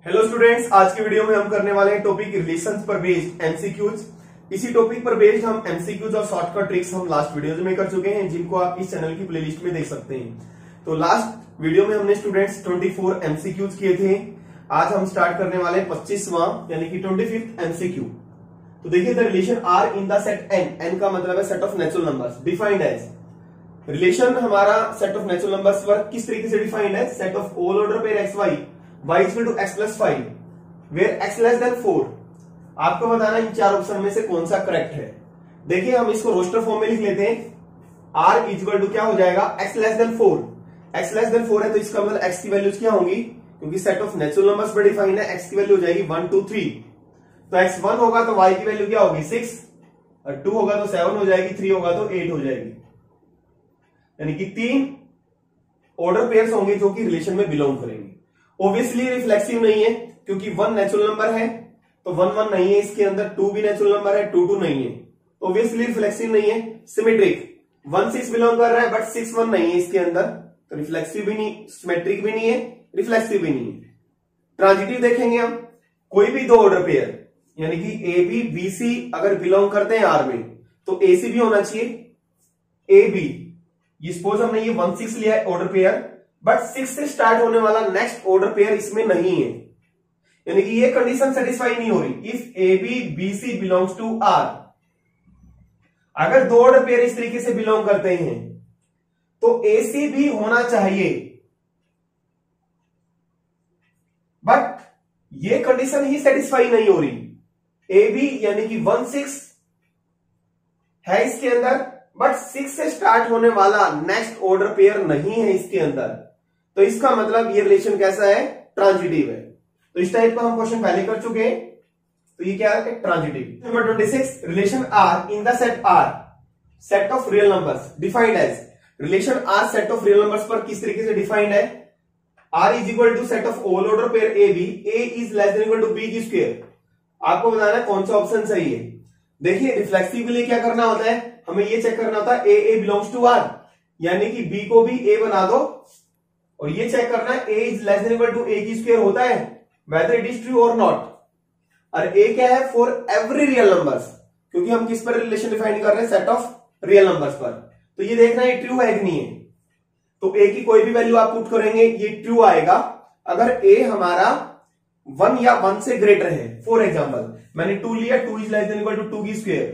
Hello students, आज की video में हम करने वाले हैं टॉपिक रिलेशंस पर बेस्ड एमसीक्यूज। इसी टॉपिक पर बेस्ड हम एमसीक्यूज और शॉर्टकट ट्रिक्स हम लास्ट वीडियोज में कर चुके हैं, जिनको आप इस चैनल की प्लेलिस्ट में देख सकते हैं। तो लास्ट वीडियो में हमने स्टूडेंट्स 24 एमसीक्यूज किए थे। आज हम स्टार्ट करने वाले 25वां यानी कि 25th एमसीक्यू। तो देखिए, the relation R in the set N का मतलब है set of natural numbers defined as. Relation हमारा सेट ऑफ नेचुरल नंबर्स पर किस तरीके से डिफाइंड है? Set of all order pair X Y y is equal to x plus 5 where x less than 4। आपको बताना इन चार ऑप्शन में से कौन सा करेक्ट है। देखिए, हम इसको रोस्टर फॉर्म में लिख लेते हैं। r इज इक्वल टू क्या हो जाएगा? x less than 4। x less than 4 है तो इसका मतलब x की वैल्यूज क्या होंगी? क्योंकि सेट ऑफ नेचुरल नंबर्स पर डिफाइंड है, x की वैल्यू हो जाएगी 1 2 3। तो x 1 होगा तो y की वैल्यू क्या होगी? 6, और 2 होगा तो 7 हो जाएगी, 3 होगा तो 8 हो जाएगी। यानी कि 3 ऑर्डर पेयर्स होंगे जो कि रिलेशन में बिलोंग करेंगे। ऑब्वियसली रिफ्लेक्सिव नहीं है, क्योंकि 1 नेचुरल नंबर है तो 1 1 नहीं है इसके अंदर, 2 भी नेचुरल नंबर है, 2 2 नहीं है, ऑब्वियसली रिफ्लेक्सिव नहीं है। सिमेट्रिक 1 6 बिलोंग कर रहा है बट 6 1 नहीं है इसके अंदर, तो रिफ्लेक्सिव भी नहीं, सिमेट्रिक भी नहीं है, रिफ्लेक्सिव भी नहीं है। ट्रांजिटिव देखेंगे हम, कोई भी दो ऑर्डर पेयर यानी कि ए बी बी सी अगर बिलोंग करते हैं आर में तो ए सी भी होना चाहिए, ए बी। ये सपोज हमने ये 1 6 लिया है ऑर्डर पेयर, बट 6 से स्टार्ट होने वाला नेक्स्ट ऑर्डर पेयर इसमें नहीं है, यानी कि ये कंडीशन सेटिस्फाई नहीं हो रही। If A B B C belongs to R, अगर दो ऑर्डर पेयर इस तरीके से बिलोंग करते हैं तो ए सी भी होना चाहिए, बट ये कंडीशन ही सेटिस्फाई नहीं हो रही। ए बी यानी कि 1 6 है इसके अंदर, बट 6 से स्टार्ट होने वाला नेक्स्ट ऑर्डर पेयर नहीं है इसके अंदर, तो इसका मतलब ये रिलेशन कैसा है? ट्रांजिटिव है। तो इस टाइप का हम क्वेश्चन पहले कर चुके हैं, तो ये क्या है? Transitive. Number 26, relation R in the set R set of real numbers defined as. Relation R set of real numbers पर किस तरीके से डिफाइंड है? R is equal to set of all order pair A B, A is less than equal to B की square. आपको बताना है कौन सा ऑप्शन सही है। देखिए, रिफ्लेक्सिव के लिए क्या करना होता है? हमें ये चेक करना होता है ए बिलोंग्स टू आर, यानी कि बी को भी ए बना दो, और ये चेक करना है A is less than equal to A की स्क्वायर होता है, वेदर इट इज ट्रू और नॉट। और ए क्या है? फॉर एवरी रियल नंबर्स, क्योंकि हम किस पर रिलेशन डिफाइन कर रहे हैं? सेट ऑफ रियल नंबर्स पर। तो ये देखना है ट्रू है कि नहीं है। तो ए की कोई भी वैल्यू आप पुट करेंगे ये ट्रू आएगा अगर ए हमारा 1 या 1 से ग्रेटर है। फॉर एग्जाम्पल मैंने 2 लिया, 2 is less than equal to 2 की स्क्वायर,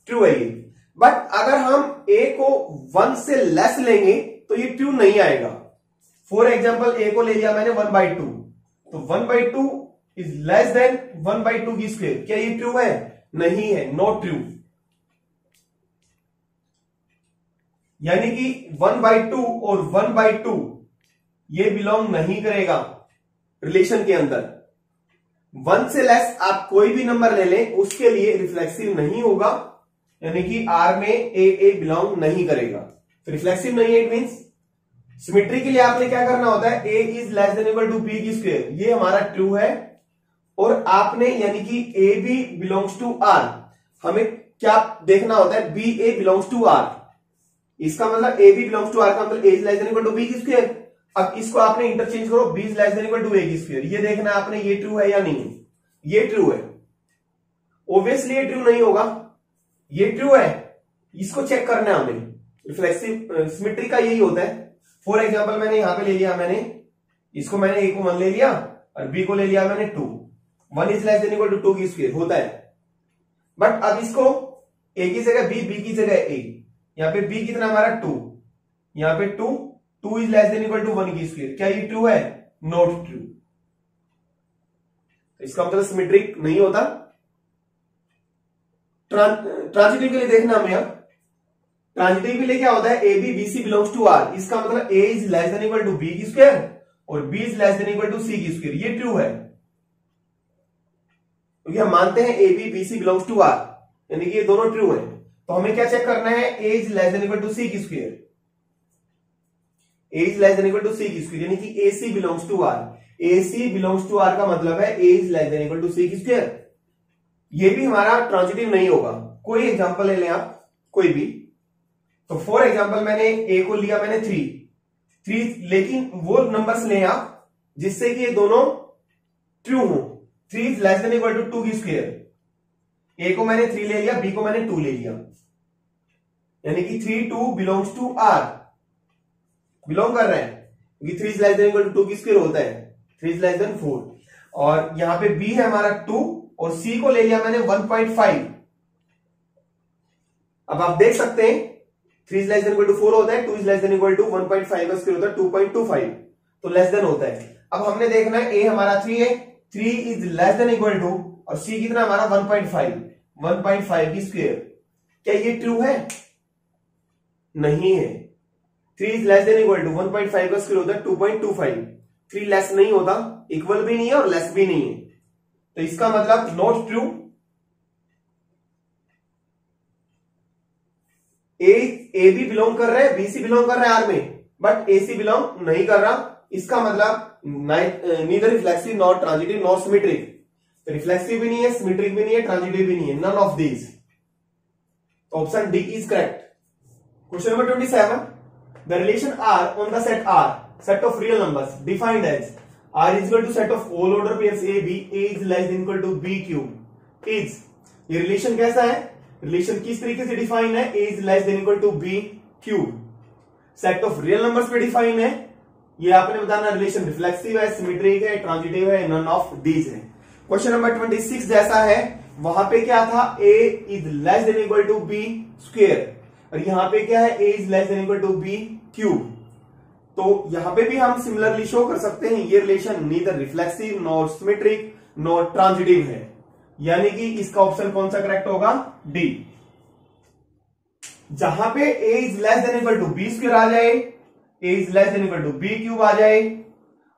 ट्रू है ये। बट अगर हम ए को 1 से लेस लेंगे तो ये ट्रू नहीं आएगा। फॉर एग्जाम्पल ए को ले लिया मैंने 1/2, तो 1/2 इज लेस देन 1/2 की स्क्वायर, क्या ये ट्रू है? नहीं है, नॉट ट्रू। यानी कि 1/2 और 1/2 ये बिलोंग नहीं करेगा रिलेशन के अंदर। 1 से लेस आप कोई भी नंबर ले लें उसके लिए रिफ्लेक्सिव नहीं होगा, यानी कि आर में ए बिलोंग नहीं करेगा, तो रिफ्लेक्सिव नहीं है। इट मींस सिमेट्री के लिए आपने क्या करना होता है? A is less than equal to B की स्क्वायर, ये हमारा ट्रू है, और आपने यानी कि A B belongs to R, हमें क्या देखना होता है? B A belongs to R. इसका मतलब A B belongs to R का मतलब A is less than equal to B की स्क्वायर। अब इसको आपने इंटरचेंज करो, B is less than equal to A की स्क्वायर, ये देखना है आपने ये ट्रू है या नहीं है। ये ट्रू है, ऑब्वियसली ये ट्रू नहीं होगा, ये ट्रू है, इसको चेक करना है हमें। रिफ्लेक्सिव सिमेट्री का यही होता है। फॉर एग्जाम्पल मैंने यहां पे ले लिया, मैंने इसको मैंने ए को 1 ले लिया और बी को ले लिया मैंने 2, 1 is less than equal to 2 की स्क्वायर होता है। बट अब इसको ए की जगह बी की जगह ए, यहां पे बी कितना हमारा 2, यहां पे 2 is less than equal to 1 की स्क्वायर, क्या ये ट्रू है? Not true. इसका मतलब सिमेट्रिक नहीं होता। ट्रांजिटिव के लिए देखना हमें, यहां ट्रांजिटिव के लिए क्या होता है? A B B C belongs to R, इसका मतलब A is less than equal to B की स्क्वायर और B is less than equal to C की स्क्वायर, ये ट्रू है, क्योंकि हम मानते हैं A B B C belongs to R, यानी कि ये दोनों ट्रू है। तो हमें क्या चेक करना है? A is less than equal to C की square, A is less than equal to C की स्क्वायर, यानी कि A C belongs to R. A C belongs to R का मतलब है A is less than equal to C की square. ये भी हमारा ट्रांजिटिव नहीं होगा। कोई एग्जांपल ले लें आप, कोई भी। तो फॉर एग्जांपल मैंने ए को लिया मैंने 3, लेकिन वो नंबर्स लें आप जिससे कि ये दोनों ट्रू हो, 3 is less than equal to 2 की स्क्वायर। ए को मैंने 3 ले लिया, बी को मैंने 2 ले लिया, यानी कि 3 2 बिलोंग्स टू आर, बिलोंग कर रहे हैं, क्योंकि 3 is less than equal to 2 की स्क्वायर होता है, 3 इज लेस देन 4। और यहां पे बी है हमारा 2 और सी को ले लिया मैंने 1.5। अब आप देख सकते हैं 3 is less than equal to 4 होता है, 2 is less than equal to 1.5 का स्क्वायर होता है 2.25, तो लेस देन होता है। अब हमने देखना है ए हमारा 3 है, 3 is less than equal to, और सी कितना हमारा 1.5 की स्क्वायर। क्या ये ट्रू है? नहीं है। 3 is less than equal to 1.5 का स्क्वायर होता है 2.25, 3 लेस नहीं होता, इक्वल भी नहीं है और लेस भी नहीं है, तो इसका मतलब not true. A B belong कर रहे हैं, बी सी बिलोंग कर रहे हैं आर में, बट ए सी बिलोंग नहीं कर रहा, इसका मतलब neither reflexive not transitive not symmetric, reflexive भी नहीं है, सिमेट्रिक भी नहीं है, ट्रांजिटिव भी नहीं है, none of these. Option D is correct. Question number 27, the relation R on the set R, set of real numbers defined as R is equal to set of all order pairs A B, A is less than equal to B cube is. ये relation कैसा है? Relation किस तरीके से define है? A is less than equal to B cube. Set of real numbers पे define है, ये आपने बताना रिलेशन रिफ्लेक्सिव है, सिमेट्रिक है, ट्रांजिटिव है, नन ऑफ दीज है। क्वेश्चन नंबर 26 जैसा है, वहां पे क्या था? A is less than equal to B square, और यहां पे क्या है? A is less than equal to B cube. तो यहां पे भी हम सिमिलरली शो कर सकते हैं ये relation neither reflexive nor symmetric nor transitive है, यानी कि इसका ऑप्शन कौन सा करेक्ट होगा? डी। जहां पे A is less than equal to B square आ जाए, A is less than equal to B cube आ जाए,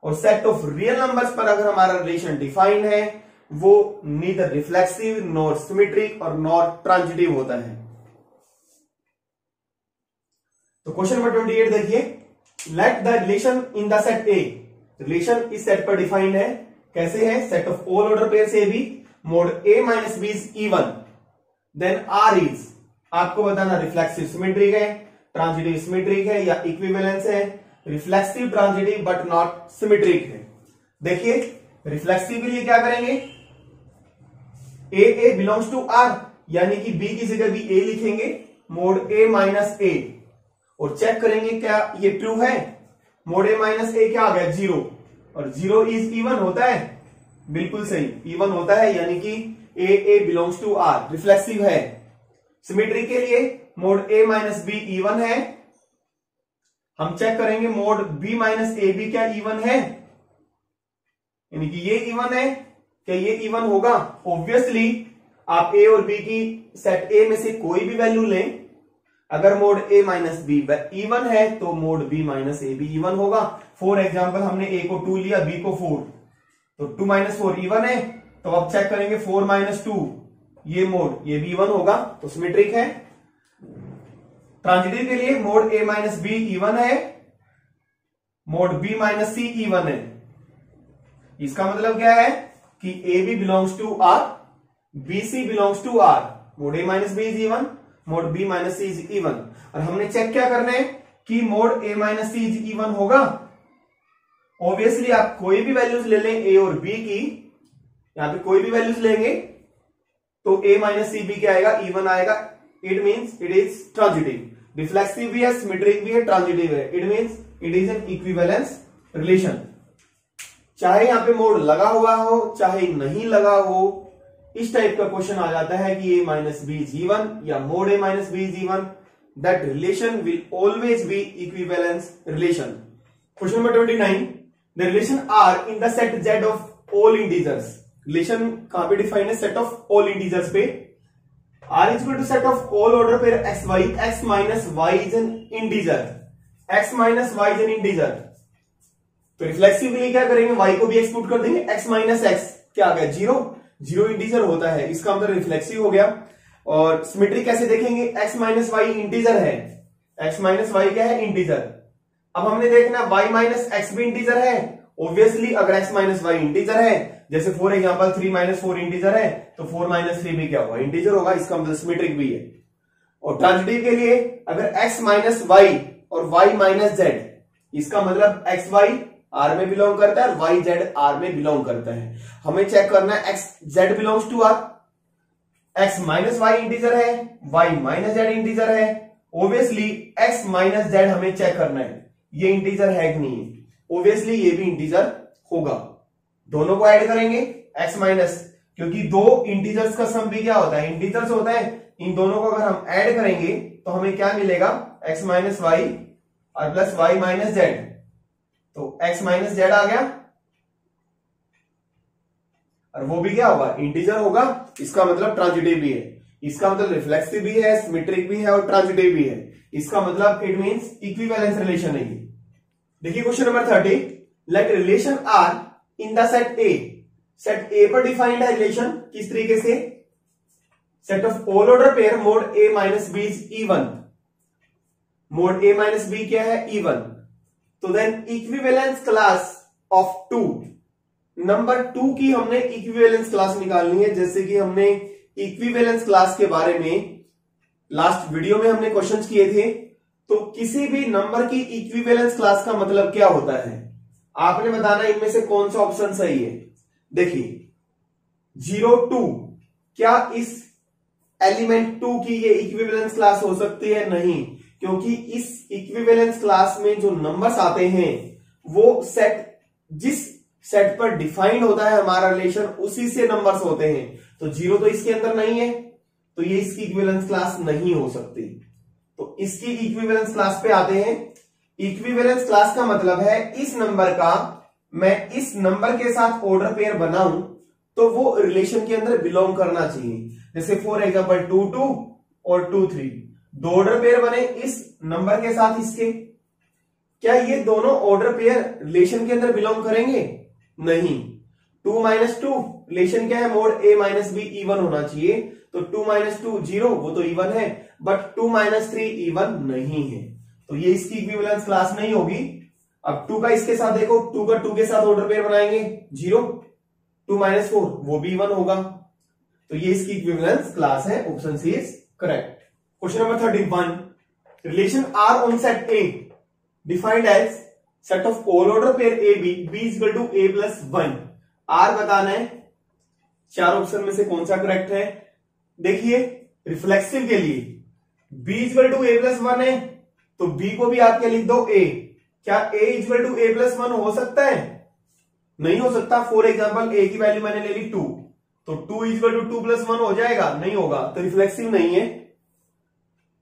और सेट ऑफ रियल नंबर्स पर अगर हमारा रिलेशन डिफाइन है, वो नीदर रिफ्लेक्सिव नॉर सिमेट्रिक और नॉर ट्रांजिटिव होता है। तो क्वेश्चन नंबर 28 देखिए, let the relation in the set A, relation इस सेट पर डिफाइंड है, कैसे है? Set of all order pairs A B, mod A minus B is even, then R is, आपको बताना रिफ्लेक्सिव सिमेट्रिक है, ट्रांजिटिव सिमेट्रिक है या इक्विवेलेंस है, reflexive transitive but not symmetric है। देखिए रिफ्लेक्सिव के लिए क्या करेंगे? ए बिलोंग्स टू आर, यानी कि बी की जगह भी ए लिखेंगे, मोड ए माइनस ए, और चेक करेंगे क्या ये ट्रू है? मोड ए माइनस ए क्या आ गया? 0, और 0 इज इवन होता है, बिल्कुल सही, इवन होता है, यानी कि A belongs to R, reflexive है। सिमेट्रिक के लिए mod A minus B even है, हम चेक करेंगे mod B minus A B क्या इवन है, यानी कि ये इवन है, क्या ये इवन होगा? ऑब्वियसली आप ए और बी की सेट ए में से कोई भी वैल्यू लें, अगर mode A minus B even है तो मोड बी माइनस ए भी इवन होगा। फॉर एग्जाम्पल हमने ए को 2 लिया, बी को 4, तो 2 माइनस 4 इवन है, तो अब चेक करेंगे 4 माइनस 2, ये मोड ये भी इवन होगा, तो सिमेट्रिक है। ट्रांजिटिव के लिए mod A minus B even है, mod B minus C even है, इसका मतलब क्या है कि A B belongs to R, B C belongs to R, mod A minus B is even, mod B minus C is even. और हमने check क्या करना है कि mod A minus C is even होगा। ऑब्वियसली आप कोई भी वैल्यूज ले लें ए और बी की, यहां पे कोई भी वैल्यूज लेंगे तो ए माइनस सी बी क्या आएगा? इवन आएगा। It means it is transitive, reflexive भी है, सिमेट्रिक भी है, ट्रांजिटिव है, it means it is an equivalence relation. चाहे यहां पे मोड लगा हुआ हो चाहे नहीं लगा हो, इस टाइप का क्वेश्चन आ जाता है कि A minus B is even या mod A minus B is even, that relation will always be equivalence relation. Question number 29, the relation R in the set Z of all integers, relation कहां पे define है? Set of all integers पे। R is equal to set of all order pair X Y, X minus Y is an integer, X minus Y is an integer. तो reflexive के लिए क्या करेंगे? Y को भी एक्सपुट कर देंगे, एक्स माइनस एक्स क्या आ गया? 0, 0 इंटीजर होता है, इसका मतलब रिफ्लेक्सिव हो गया। और सिमेट्रिक कैसे देखेंगे? एक्स माइनस वाई इंटीजर है, एक्स माइनस वाई क्या है? इंटीजर। अब हमने देखना वाई माइनस एक्स भी इंटीजर है, ऑब्वियसली अगर एक्स माइनस वाई इंटीजर है, जैसे फॉर एग्जांपल 3 माइनस 4 इंटीजर है, तो 4 माइनस 3 भी क्या होगा? इंटीजर होगा, इसका मतलब सिमेट्रिक भी है। और ट्रांजिटिव के लिए अगर एक्स माइनस वाई और वाई माइनस जेड, इसका मतलब एक्स वाई आर में बिलोंग करता है और वाई जेड आर में बिलोंग करता है। हमें चेक करना है X Z belongs to R, X minus Y integer है, वाई माइनस जेड इंटीजर है। ऑब्वियसली एक्स माइनस जेड हमें चेक करना है ये इंटीजर है कि नहीं है। ऑब्वियसली ये भी इंटीजर होगा। दोनों को ऐड करेंगे एक्स माइनस, क्योंकि दो इंटीजर्स का सम भी क्या होता है, इंटीजर्स होता है। इन दोनों को अगर हम ऐड करेंगे तो हमें क्या मिलेगा, एक्स माइनस वाई और प्लस वाई माइनस जेड। तो एक्स माइनस जेड आ गया और वो भी क्या होगा, इंटीजर होगा। इसका मतलब ट्रांजिटिव भी है, इसका मतलब रिफ्लेक्सिव भी है, सिमेट्रिक भी है और ट्रांजिटिव भी है। इसका मतलब इट मींस इक्विवेलेंस रिलेशन है ये। देखिए question number 30, let relation R in the set A. Set A पर डिफाइंड है रिलेशन किस तरीके से, set of all order pair mod A minus B is even. Mod A minus B क्या है, इवन। तो then equivalence class of two, number 2 की हमने इक्विवेलेंस क्लास निकालनी है। जैसे कि हमने इक्विवेलेंस क्लास के बारे में लास्ट वीडियो में हमने क्वेश्चंस किए थे। तो किसी भी नंबर की इक्विवेलेंस क्लास का मतलब क्या होता है, आपने बताना इनमें से कौन सा ऑप्शन सही है। देखिए 0 2, क्या इस एलिमेंट 2 की ये इक्विवेलेंस क्लास हो सकती है, नहीं, क्योंकि इस इक्विवेलेंस क्लास में जो नंबर्स आते हैं वो सेट, जिस सेट पर डिफाइंड होता है हमारा रिलेशन उसी से नंबर्स होते हैं। तो 0 तो इसके अंदर नहीं है, तो ये इसकी इक्विवेलेंस क्लास नहीं हो सकती। तो इसकी इक्विवेलेंस क्लास पे आते हैं। इक्विवेलेंस क्लास का मतलब है इस नंबर का मैं इस नंबर के साथ ऑर्डर पेयर बनाऊं तो वो रिलेशन के अंदर बिलोंग करना चाहिए। जैसे फॉर एग्जांपल 2 2 और 2 3, दो ऑर्डर पेयर बने इस नंबर के साथ इसके, क्या ये दोनों ऑर्डर पेयर रिलेशन के अंदर बिलोंग करेंगे, नहीं। 2 माइनस 2 रिलेशन क्या है, mode A minus B even होना चाहिए। तो 2 माइनस 2 0, वो तो इवन है, बट 2 माइनस 3 इवन नहीं है, तो ये इसकी इक्विवेलेंस क्लास नहीं होगी। अब 2 का इसके साथ देखो, 2 का 2 के साथ ऑर्डर पेयर बनाएंगे 0, 2 माइनस 4 वो भी इवन होगा, तो ये इसकी इक्विवेलेंस क्लास है। Option C is correct. Question number 31, relation R on set A defined as set of all order pair A B, B is equal to A plus 1। आर बताना है, चार ऑप्शन में से कौन सा करेक्ट है। देखिए रिफ्लेक्सिव के लिए B is equal to A plus 1 है, तो बी को भी आप क्या लिख दो ए। क्या A is equal to A plus 1 हो सकता है, नहीं हो सकता। फॉर एग्जाम्पल ए की वैल्यू मैंने ले ली 2, तो 2 इज इक्वल टू 2 प्लस 1 हो जाएगा, नहीं होगा, तो रिफ्लेक्सिव नहीं है।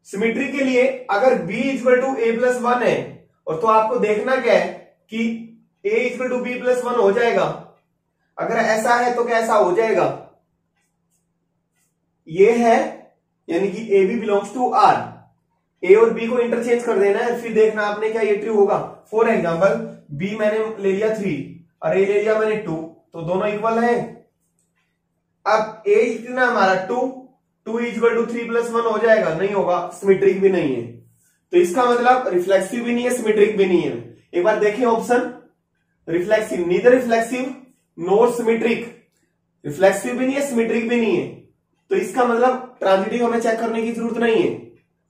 सिमेट्री के लिए अगर B is equal to A plus 1 है, और तो आपको देखना क्या है कि a equal to B plus 1 हो जाएगा। अगर ऐसा है तो कैसा हो जाएगा, ये है, यानी कि A B belongs to R. A और बी को इंटरचेंज कर देना है, फिर देखना आपने क्या ये ट्रू होगा। फॉर एग्जाम्पल बी मैंने ले लिया 3 और ए ले लिया मैंने 2, तो दोनों इक्वल है। अब ए कितना हमारा 2 इज इक्वल टू 3 प्लस 1 हो जाएगा, नहीं होगा, सिमेट्रिक भी नहीं है। तो इसका मतलब रिफ्लेक्सिव भी नहीं है, सिमेट्रिक भी नहीं है। एक बार देखें option, reflexive, neither reflexive nor symmetric, reflexive भी नहीं है, सिमेट्रिक भी नहीं है, तो इसका मतलब ट्रांजिटिव हमें चेक करने की जरूरत नहीं है।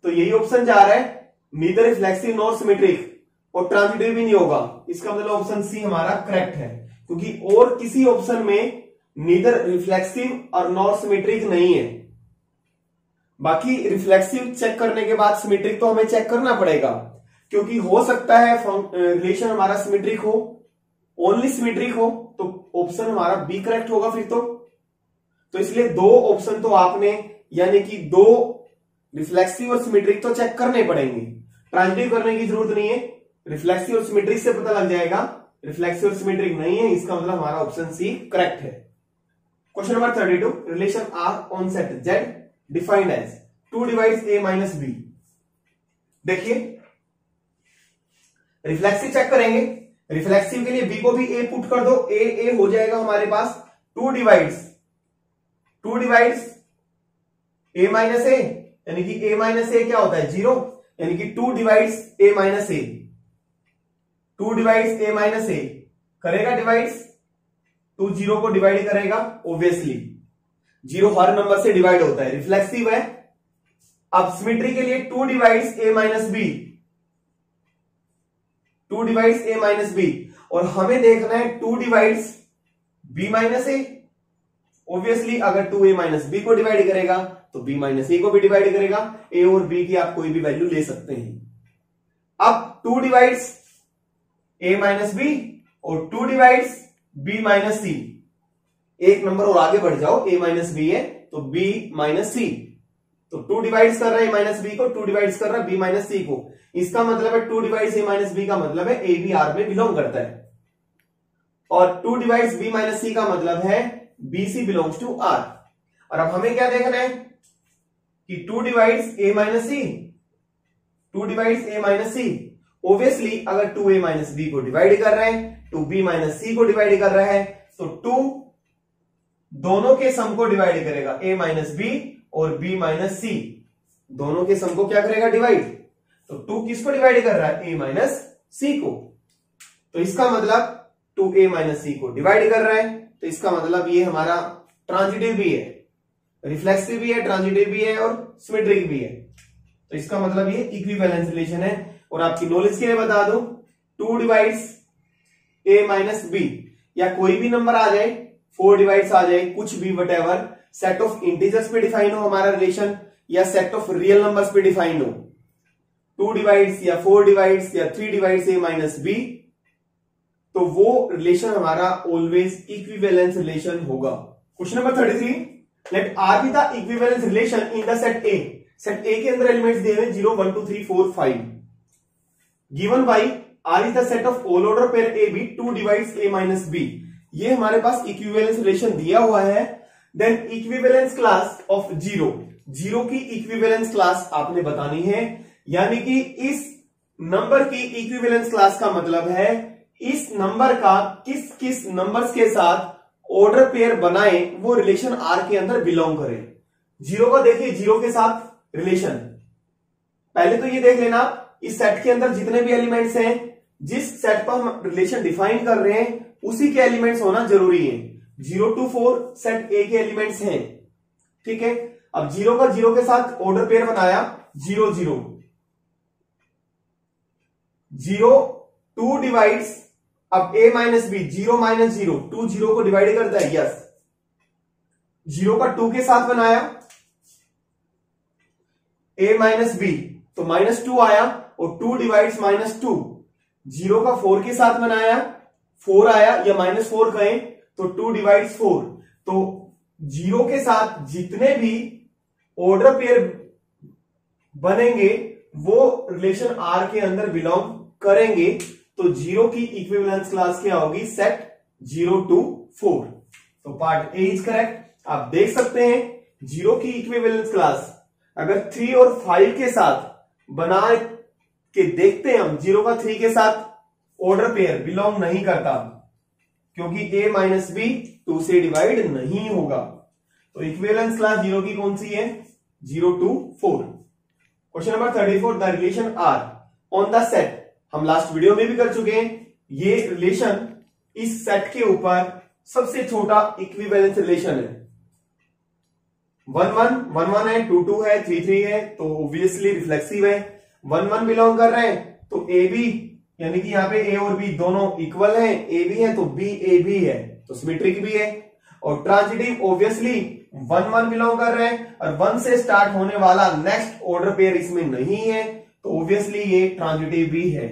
तो यही ऑप्शन जा रहा है, नीदर रिफ्लेक्सिव नॉर सिमेट्रिक, और ट्रांजिटिव भी नहीं होगा। इसका मतलब ऑप्शन सी हमारा करेक्ट है, क्योंकि और किसी ऑप्शन में नीदर रिफ्लेक्सिव और नॉर सिमेट्रिक नहीं है। बाकी रिफ्लेक्सिव चेक करने के बाद सिमेट्रिक तो हमें चेक करना पड़ेगा, क्योंकि हो सकता है रिलेशन हमारा सिमेट्रिक हो, ओनली सिमेट्रिक हो, तो ऑप्शन हमारा बी करेक्ट होगा फिर तो इसलिए दो ऑप्शन तो आपने, यानी कि दो रिफ्लेक्सिव और सिमेट्रिक तो चेक करने पड़ेंगे, ट्रांजिटिव करने की जरूरत नहीं है। रिफ्लेक्सिव और सिमेट्रिक से पता लग जाएगा, रिफ्लेक्सिव और सिमेट्रिक नहीं है, इसका मतलब हमारा ऑप्शन सी करेक्ट है। Question number 32, relation R on set Z defined as 2 divides a minus B. देखिए रिफ्लेक्सिव चेक करेंगे, रिफ्लेक्सिव के लिए b को भी a पुट कर दो, a हो जाएगा हमारे पास 2 डिवाइड्स a माइनस a, यानी कि a माइनस a क्या होता है 0, यानी कि 2 divides a minus a, 2 divides a minus a करेगा डिवाइड्स, 2 0 को डिवाइड करेगा, ऑब्वियसली 0 हर नंबर से डिवाइड होता है, रिफ्लेक्सिव है। अब सिमेट्री के लिए 2 divides a minus B, 2 divides a minus B. और हमें देखना है 2 divides b minus A. Obviously अगर 2a माइनस बी को डिवाइड करेगा तो b माइनस ए को भी डिवाइड करेगा। a और b की आप कोई भी वैल्यू ले सकते हैं। अब 2 डिवाइड्स a माइनस बी और 2 डिवाइड्स b माइनस सी। एक नंबर और आगे बढ़ जाओ, a माइनस बी है तो b माइनस सी, तो 2 डिवाइड्स कर रहा है a माइनस बी को, 2 डिवाइड्स कर रहा है b माइनस सी को। इसका मतलब है 2 डिवाइड्स a माइनस बी का मतलब है a भी R में बिलोंग करता है, और 2 डिवाइड्स b माइनस सी का मतलब है B C belongs to R। और अब हमें क्या देखना है कि 2 divides a minus C, 2 divides a minus C. Obviously अगर 2a माइनस बी को डिवाइड कर रहे हैं, 2b माइनस सी को डिवाइड कर रहा है, तो 2 दोनों के सम को डिवाइड करेगा, a माइनस बी और b माइनस सी, दोनों के सम को क्या करेगा डिवाइड। तो 2 किसको डिवाइड कर रहा है, a माइनस सी को, तो इसका मतलब 2a माइनस सी को डिवाइड कर रहा है, तो इसका मतलब ये हमारा ट्रांजिटिव भी है, रिफ्लेक्सिव भी है, ट्रांजिटिव भी है और सिमेट्रिक भी है। तो इसका मतलब ये इक्विवेलेंस रिलेशन है। और आपकी नॉलेज के लिए बता दो, 2 डिवाइड्स a माइनस बी, या कोई भी नंबर आ जाए, 4 डिवाइड्स आ जाए, कुछ भी वटेवर, सेट ऑफ इंटीजर्स पे डिफाइन हो हमारा रिलेशन या सेट ऑफ रियल नंबर्स पे डिफाइन हो, 2 डिवाइड्स या 4 डिवाइड्स या 3 डिवाइड्स a माइनस बी, तो वो रिलेशन हमारा ऑलवेज इक्विवेलेंस रिलेशन होगा। Question number 33, let R be the equivalence relation in the set A। Set A के अंदर एलिमेंट्स दिए हुए 0 1 2 3 4 5, given by R is the set of all order pair A B 2 divides A minus B। ये हमारे पास equivalence relation दिया हुआ है। Then equivalence class of 0, 0 की इक्विवेलेंस क्लास आपने बतानी है, यानी कि इस नंबर की इक्विवेलेंस क्लास का मतलब है इस नंबर का किस किस नंबर्स के साथ ऑर्डर पेयर बनाए वो रिलेशन R के अंदर बिलोंग करे। 0 को देखिए, 0 के साथ रिलेशन, पहले तो ये देख लेना इस सेट के अंदर जितने भी एलिमेंट्स हैं, जिस सेट पर हम रिलेशन डिफाइन कर रहे हैं उसी के एलिमेंट्स होना जरूरी है। 0 to 4 सेट A के एलिमेंट्स हैं, ठीक है। अब 0 का 0 के साथ ऑर्डर पेयर बनाया, 0 0 0 2 डिवाइड्स, अब a माइनस बी, 0 माइनस 0, 2 0 को डिवाइड करता है, यस। 0 का 2 के साथ बनाया a माइनस बी, तो -2 आया, और 2 डिवाइड्स -2। 0 का 4 के साथ बनाया, 4 आया, या -4 कहें तो 2 डिवाइड्स 4। तो 0 के साथ जितने भी ऑर्डर पेयर बनेंगे वो रिलेशन R के अंदर बिलोंग करेंगे। तो 0 की इक्विवेलेंस क्लास क्या होगी, सेट 0 to 4। तो पार्ट ए इज करेक्ट। आप देख सकते हैं 0 की इक्विवेलेंस क्लास अगर 3 और 5 के साथ बना के देखते हैं हम, 0 का 3 के साथ ऑर्डर पेयर बिलोंग नहीं करता, क्योंकि a माइनस बी 2 से डिवाइड नहीं होगा। तो इक्विवेलेंस क्लास 0 की कौन सी है, 0 to 4। Question number 34, the relation R on the set, हम लास्ट वीडियो में भी कर चुके हैं। ये रिलेशन इस सेट के ऊपर सबसे छोटा इक्विवेलेंस रिलेशन है। 1 1 1 1 है, 2 2 है, 3 3 है, तो ऑब्वियसली रिफ्लेक्सिव है। 1 1 बिलोंग कर रहे हैं तो ए बी, यानी कि यहाँ पे ए और बी दोनों इक्वल हैं, ए बी है तो बी ए बी है, तो सिमेट्रिक भी है। और ट्रांजिटिव ऑब्वियसली 1 1 बिलोंग कर रहे हैं, और 1 से स्टार्ट होने वाला नेक्स्ट ऑर्डर पेयर इसमें नहीं है, तो ऑब्वियसली ये ट्रांजिटिव भी है।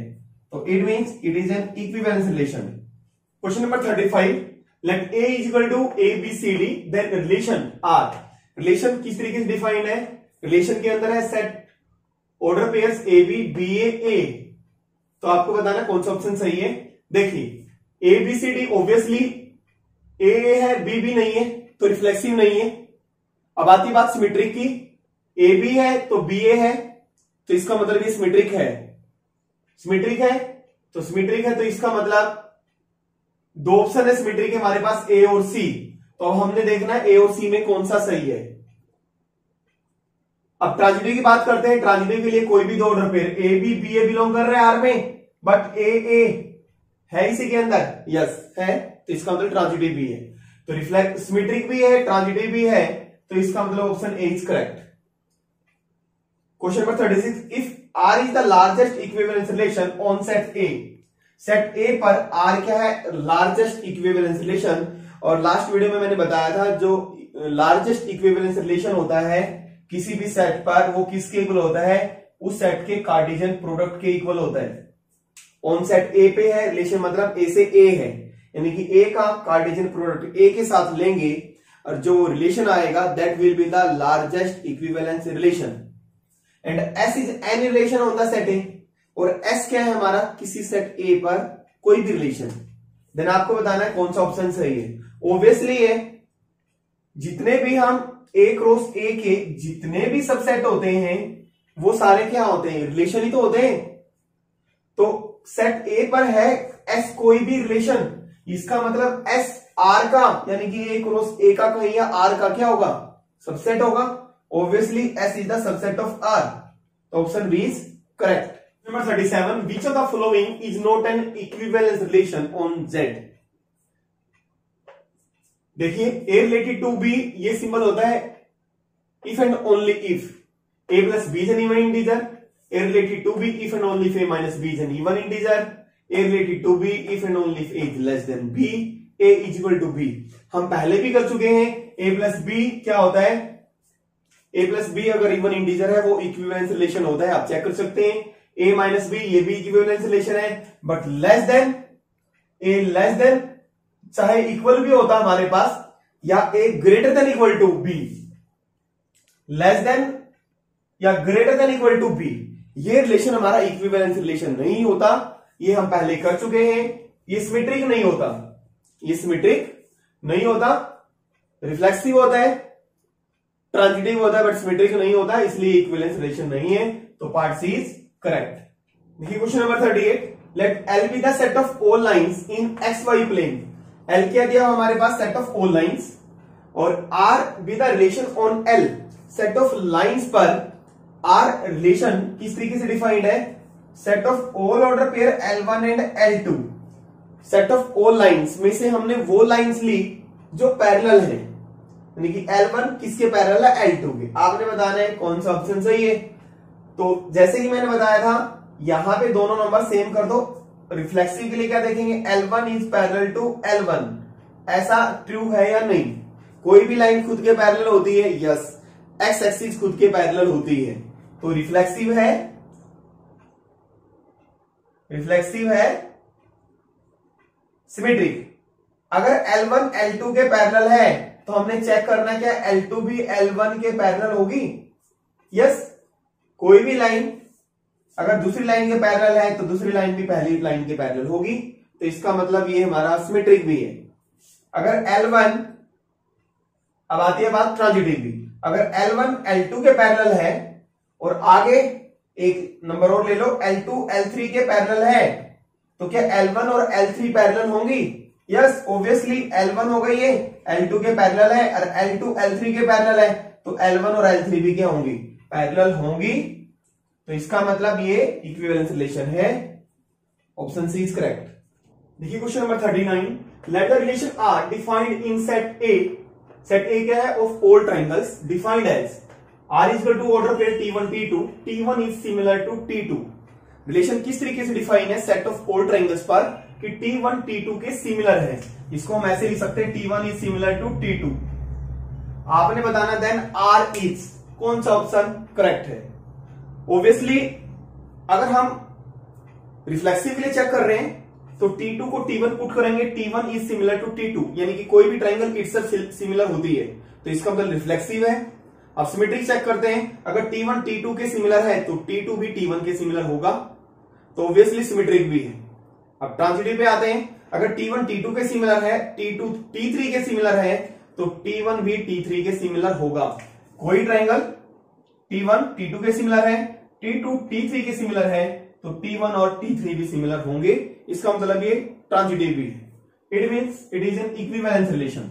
तो it means it is an equivalence relation. Question number 35, let A is equal to ABCD, then relation R। Relation किस तरीके से डिफाइंड है, रिलेशन के अंदर है set order pairs AB BA A। तो आपको बताना कौन सा ऑप्शन सही है। देखिए ABCD ऑब्वियसली A है, B भी नहीं है, तो रिफ्लेक्सिव नहीं है। अब आती बात सिमेट्रिक की, AB है तो BA है, तो इसका मतलब ये सिमेट्रिक है। सिमेट्रिक है तो सिमेट्रिक है, तो इसका मतलब 2 ऑप्शन है सिमेट्रिक के हमारे पास, A और C। तो अब हमने देखना है A और C में कौन सा सही है। अब ट्रांजिटिव की बात करते हैं। ट्रांजिटिव के लिए कोई भी 2 order pair A B B A belong कर रहे हैं R में, बट A A है इसी के अंदर, यस है, तो इसका मतलब ट्रांजिटिव भी है। तो रिफ्लेक्ट सिमेट्रिक भी है, ट्रांजिटिव भी है, तो इसका मतलब option A is correct. Question number 36, if R is the largest equivalence relation on set A। Set A पर आर क्या है, लार्जेस्ट इक्विवेलेंस रिलेशन। और लास्ट वीडियो में मैंने बताया था जो लार्जेस्ट इक्विवेलेंस रिलेशन होता है किसी भी सेट पर, वो किसके इक्वल होता है, उस सेट के कार्टेशियन प्रोडक्ट के इक्वल होता है। ऑन सेट ए पे है रिलेशन, मतलब ए से ए है, यानी कि ए का कार्टेशियन प्रोडक्ट ए के साथ लेंगे और जो रिलेशन आएगा that will be the largest equivalence relation. And S is any relation on the set ए, और एस क्या है हमारा, किसी सेट ए पर कोई भी रिलेशन। देन आपको बताना है कौन सा ऑप्शन सही है। ऑब्वियसली है जितने भी हम ए क्रॉस ए के जितने भी सबसेट होते हैं वो सारे क्या होते हैं, रिलेशन ही तो होते हैं। तो सेट ए पर है एस कोई भी रिलेशन, इसका मतलब एस आर का, यानी कि ए क्रॉस ए का कहीं या आर का क्या होगा, सबसेट होगा। Obviously S is the subset of R, तो option B is correct. Number 37, which of the following is not an equivalence relation on Z. देखिए ए रिलेटेड टू बी, ये सिंबल होता है if and only if A plus B is an even integer, A related to B if and only if A minus B is an even integer, A related to B if and only if A is less than B, A is equal to B. हम पहले भी कर चुके हैं, ए plus B क्या होता है, ए plus B अगर इवन इंटीजर है वो इक्विवेलेंस रिलेशन होता है, आप चेक कर सकते हैं। ए माइनस बी ये भी इक्विवेलेंस रिलेशन है, but less than, A less than चाहे इक्वल भी होता हमारे पास, या A greater than equal to B, less than या greater than equal to B, ये रिलेशन हमारा इक्विवेलेंस रिलेशन नहीं होता। ये हम पहले कर चुके हैं। ये सिमेट्रिक नहीं होता, ये सिमेट्रिक नहीं होता, रिफ्लेक्सिव होता है, ट्रांजिटिव होता है, बट सिमेट्रिक नहीं होता, इसलिए इक्विवेलेंस रिलेशन नहीं है। तो पार्ट सी इज करेक्ट। देखिए question number 38, let L be the set of all lines in X Y plane. L क्या दिया हमारे पास, सेट ऑफ ऑल लाइंस, और R be the relation on L. Set of lines पर R relation किस तरीके से डिफाइंड है, set of all order pair L1 and L2। Set of all lines में से हमने वो लाइंस ली जो पैरेलल है, यानी कि L1 किसके पैरेलल है, L2 के। आपने बताना है कौन सा ऑप्शन सही है। तो जैसे ही मैंने बताया था, यहां पे दोनों नंबर सेम कर दो। रिफ्लेक्सिव के लिए क्या देखेंगे, L1 is parallel to L1, ऐसा ट्रू है या नहीं। कोई भी लाइन खुद के पैरेलल होती है, यस, एक्स एक्सिस खुद के पैरेलल होती है, तो रिफ्लेक्सिव है, रिफ्लेक्सिव है, सिमेट्रिक। अगर L1 L2 के पैरेलल है तो हमने चेक करना क्या, L2 भी L1 के पैरेलल होगी, यस। कोई भी लाइन अगर दूसरी लाइन के पैरेलल है तो दूसरी लाइन भी पहली लाइन के पैरेलल होगी, तो इसका मतलब ये हमारा सिमेट्रिक भी है। अगर L1, अब आती है बात ट्रांजिटिव भी, अगर L1 L2 के पैरेलल है और आगे एक नंबर और ले लो, L2 L3 के पैरेलल है, तो क्या L1 और L3 पैरेलल होंगी, यस। ऑब्वियसली L1 हो गई, ये L2 के पैरेलल है, और L2 L3 के पैरेलल है, तो L1 और L3 भी क्या होंगी, पैरेलल होंगी। तो इसका मतलब ये इक्विवेलेंस रिलेशन है, ऑप्शन सी इज करेक्ट। देखिए question number 39, let the relation R defined in set A. Set A क्या है, of all triangles defined as R is equal to order pair T1 T2, T1 is similar to T2। Relation किस तरीके से define है set of all triangles पर, कि T1 T2 के similar है। इसको हम ऐसे लिख सकते हैं, T1 is similar to T2। आपने बताना देन R is, कौन सा ऑप्शन करेक्ट है। ऑब्वियसली अगर हम रिफ्लेक्सिव के लिए चेक कर रहे हैं तो T2 को T1 पुट करेंगे, T1 is similar to T2, यानी कि कोई भी ट्राइंगल इटसेल्फ सिमिलर होती है, तो इसका मतलब रिफ्लेक्सिव है। अब सिमेट्रिक चेक करते हैं, अगर T1 T2 के सिमिलर है तो T2 भी T1 के सिमिलर होगा, तो ऑब्वियसली सिमेट्रिक भी है। अब ट्रांजिटिव पे आते हैं, अगर T1 T2 के सिमिलर है, T2 T3 के सिमिलर है, तो T1 भी T3 के सिमिलर होगा। कोई ट्राइंगल T1 T2 के सिमिलर है, T2 T3 के सिमिलर है, तो T1 और T3 भी सिमिलर होंगे। इसका मतलब ये ट्रांजिटिव भी है। It means it is an equivalence relation.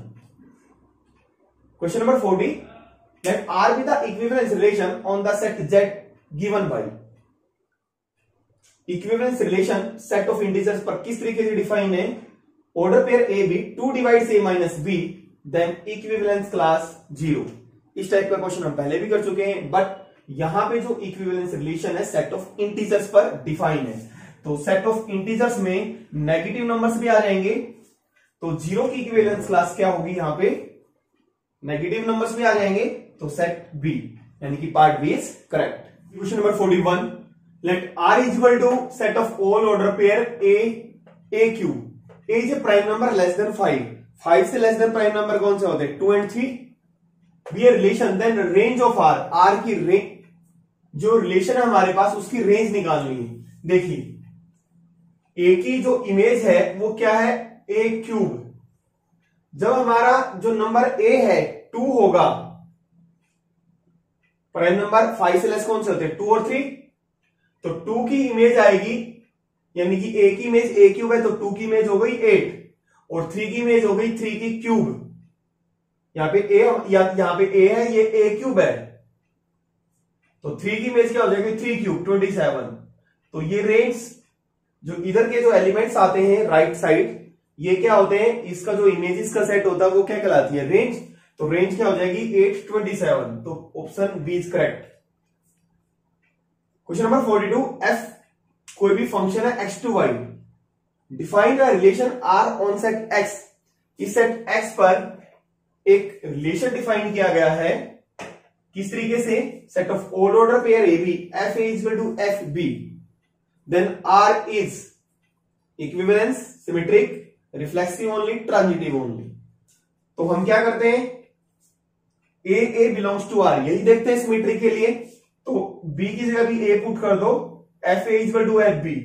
Question number 40, let R be the equivalence relation on the set Z given by। Equivalence relation set of integers पर किस तरीके से डिफाइन है, order pair A B 2 divides a minus B then equivalence class 0। इस type का question हम पहले भी कर चुके हैं, बट यहां पे जो इक्विवेलेंस रिलेशन है सेट ऑफ इंटीजर्स पर डिफाइन है। तो सेट ऑफ इंटीजर्स में नेगेटिव नंबर्स भी आ जाएंगे, तो जीरो की इक्विवेलेंस क्लास क्या होगी, यहां पे नेगेटिव नंबर्स भी आ जाएंगे, तो सेट बी यानी कि part B is correct. Question number 41, let R is equal to set of all order pair A Q. A is a prime number less than 5 से लेस देन प्राइम नंबर कौन से होते हैं, 2 and 3। B A relation, then range of R की range, जो relation है हमारे पास उसकी रेंज निकालनी है। देखिए ए की जो इमेज है वो क्या है, ए क्यूब। जब हमारा जो नंबर ए है 2 होगा, प्राइम नंबर 5 से लेस कौन से होते हैं, 2 और 3, तो 2 की इमेज आएगी, यानी कि ए की इमेज ए क्यूब है, तो 2 की इमेज हो गई 8 और 3 की इमेज हो गई 3 की क्यूब। यहां पे यहां पे ए है, ये ए क्यूब है, तो 3 की इमेज क्या हो जाएगी, 3 क्यूब 27। तो ये रेंज, जो इधर के जो एलिमेंट्स आते हैं राइट साइड, ये क्या होते हैं, इसका जो इमेजेस का सेट होता है वो क्या कहलाती है, रेंज। तो रेंज क्या हो जाएगी 8, 27, तो option B is correct. Question number 42, F कोई भी फंक्शन है x to y, define a relation r on set x। इस सेट x पर एक रिलेशन डिफाइन किया गया है, किस तरीके से, set of all order pair A B, F A equal to F B, then r is equivalence, symmetric, reflexive only, transitive only. तो हम क्या करते हैं, ए बिलोंग्स टू आर, यही देखते हैं सिमेट्री के लिए, तो बी की जगह भी ए पुट कर दो, F A equal to F B.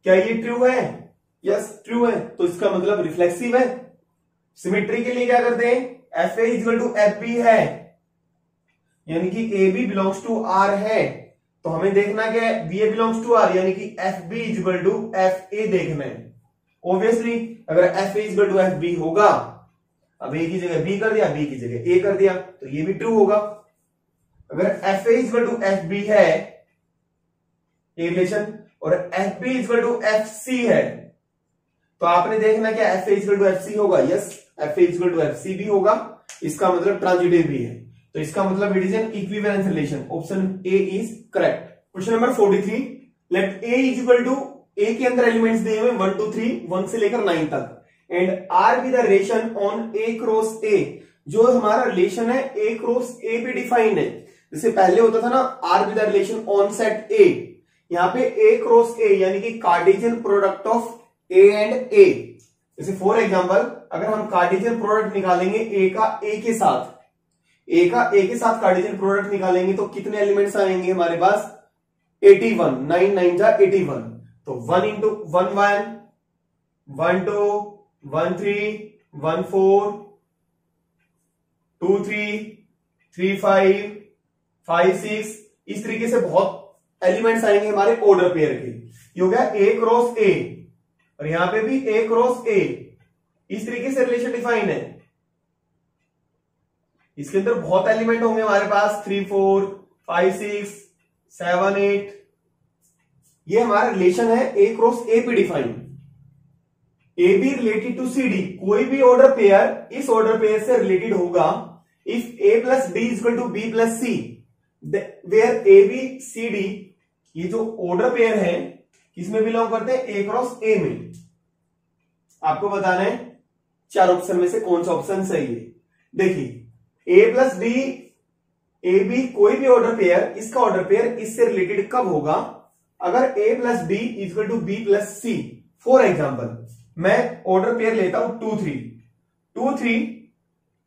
क्या ये ट्रू है, यस ट्रू है, तो इसका मतलब रिफ्लेक्सिव है। सिमेट्री के लिए क्या करते हैं, F A equal to F B है, यानी कि A B belongs to R है, तो हमें देखना क्या है, B A belongs to R, यानी कि F B equal to F A देखना है। ऑब्वियसली अगर F A equal to F B होगा, अब ए की जगह बी कर दिया, बी की जगह ए कर दिया, तो ये भी ट्रू होगा। अगर F A equal to F B है ये रिलेशन, और F B equal to F C है, तो आपने देखना क्या, F A equal to F C होगा, yes F A equal to F C भी होगा, इसका मतलब ट्रांजिटिव भी है, तो इसका मतलब it is an equivalence relation, option A is correct. Question number 43, let A is equal to, A के अंदर एलिमेंट्स दिए हुए 1 2 3, 1 से लेकर 9 तक, and are be the relation on A cross ए। जो हमारा रिलेशन है ए क्रॉस ए पे डिफाइंड है, जैसे पहले होता था ना R be the relation on set A, यहां पे ए क्रॉस ए यानी कि Cartesian product of A and A. जैसे फॉर एग्जांपल अगर हम कार्टेशियन प्रोडक्ट निकालेंगे ए का ए के साथ, ए का ए के साथ कार्टेशियन प्रोडक्ट निकालेंगे तो कितने एलिमेंट्स आएंगे हमारे पास, 81, 9 9 जा 81, तो 1 into 1 1, 1 2, 1 3, 1 4, 2 3, 3 5, 5 6, इस तरीके से बहुत एलिमेंट्स आएंगे हमारे ऑर्डर पेयर के। ये हो गया ए क्रॉस ए, और यहां पे भी ए क्रॉस ए, इस तरीके से रिलेशन डिफाइन है। इसके अंदर बहुत एलिमेंट होंगे हमारे पास, 3 4 5 6 7 8, ये हमारा रिलेशन है ए क्रॉस ए पे define. A B related to C D, कोई भी ऑर्डर पेयर इस ऑर्डर पेयर से रिलेटेड होगा if A plus D equal to B plus C, where A B C D, ये जो ऑर्डर पेयर है किसमें बिलोंग करते हैं, ए क्रॉस ए में। आपको बताना है 4 ऑप्शन में से कौन सा ऑप्शन सही है। देखिए A plus D, A B कोई भी ऑर्डर पेयर, इसका ऑर्डर पेयर इससे रिलेटेड कब होगा, अगर A plus D equal to B plus C. For example मैं ऑर्डर पेयर लेता हूं 2 3, 2 3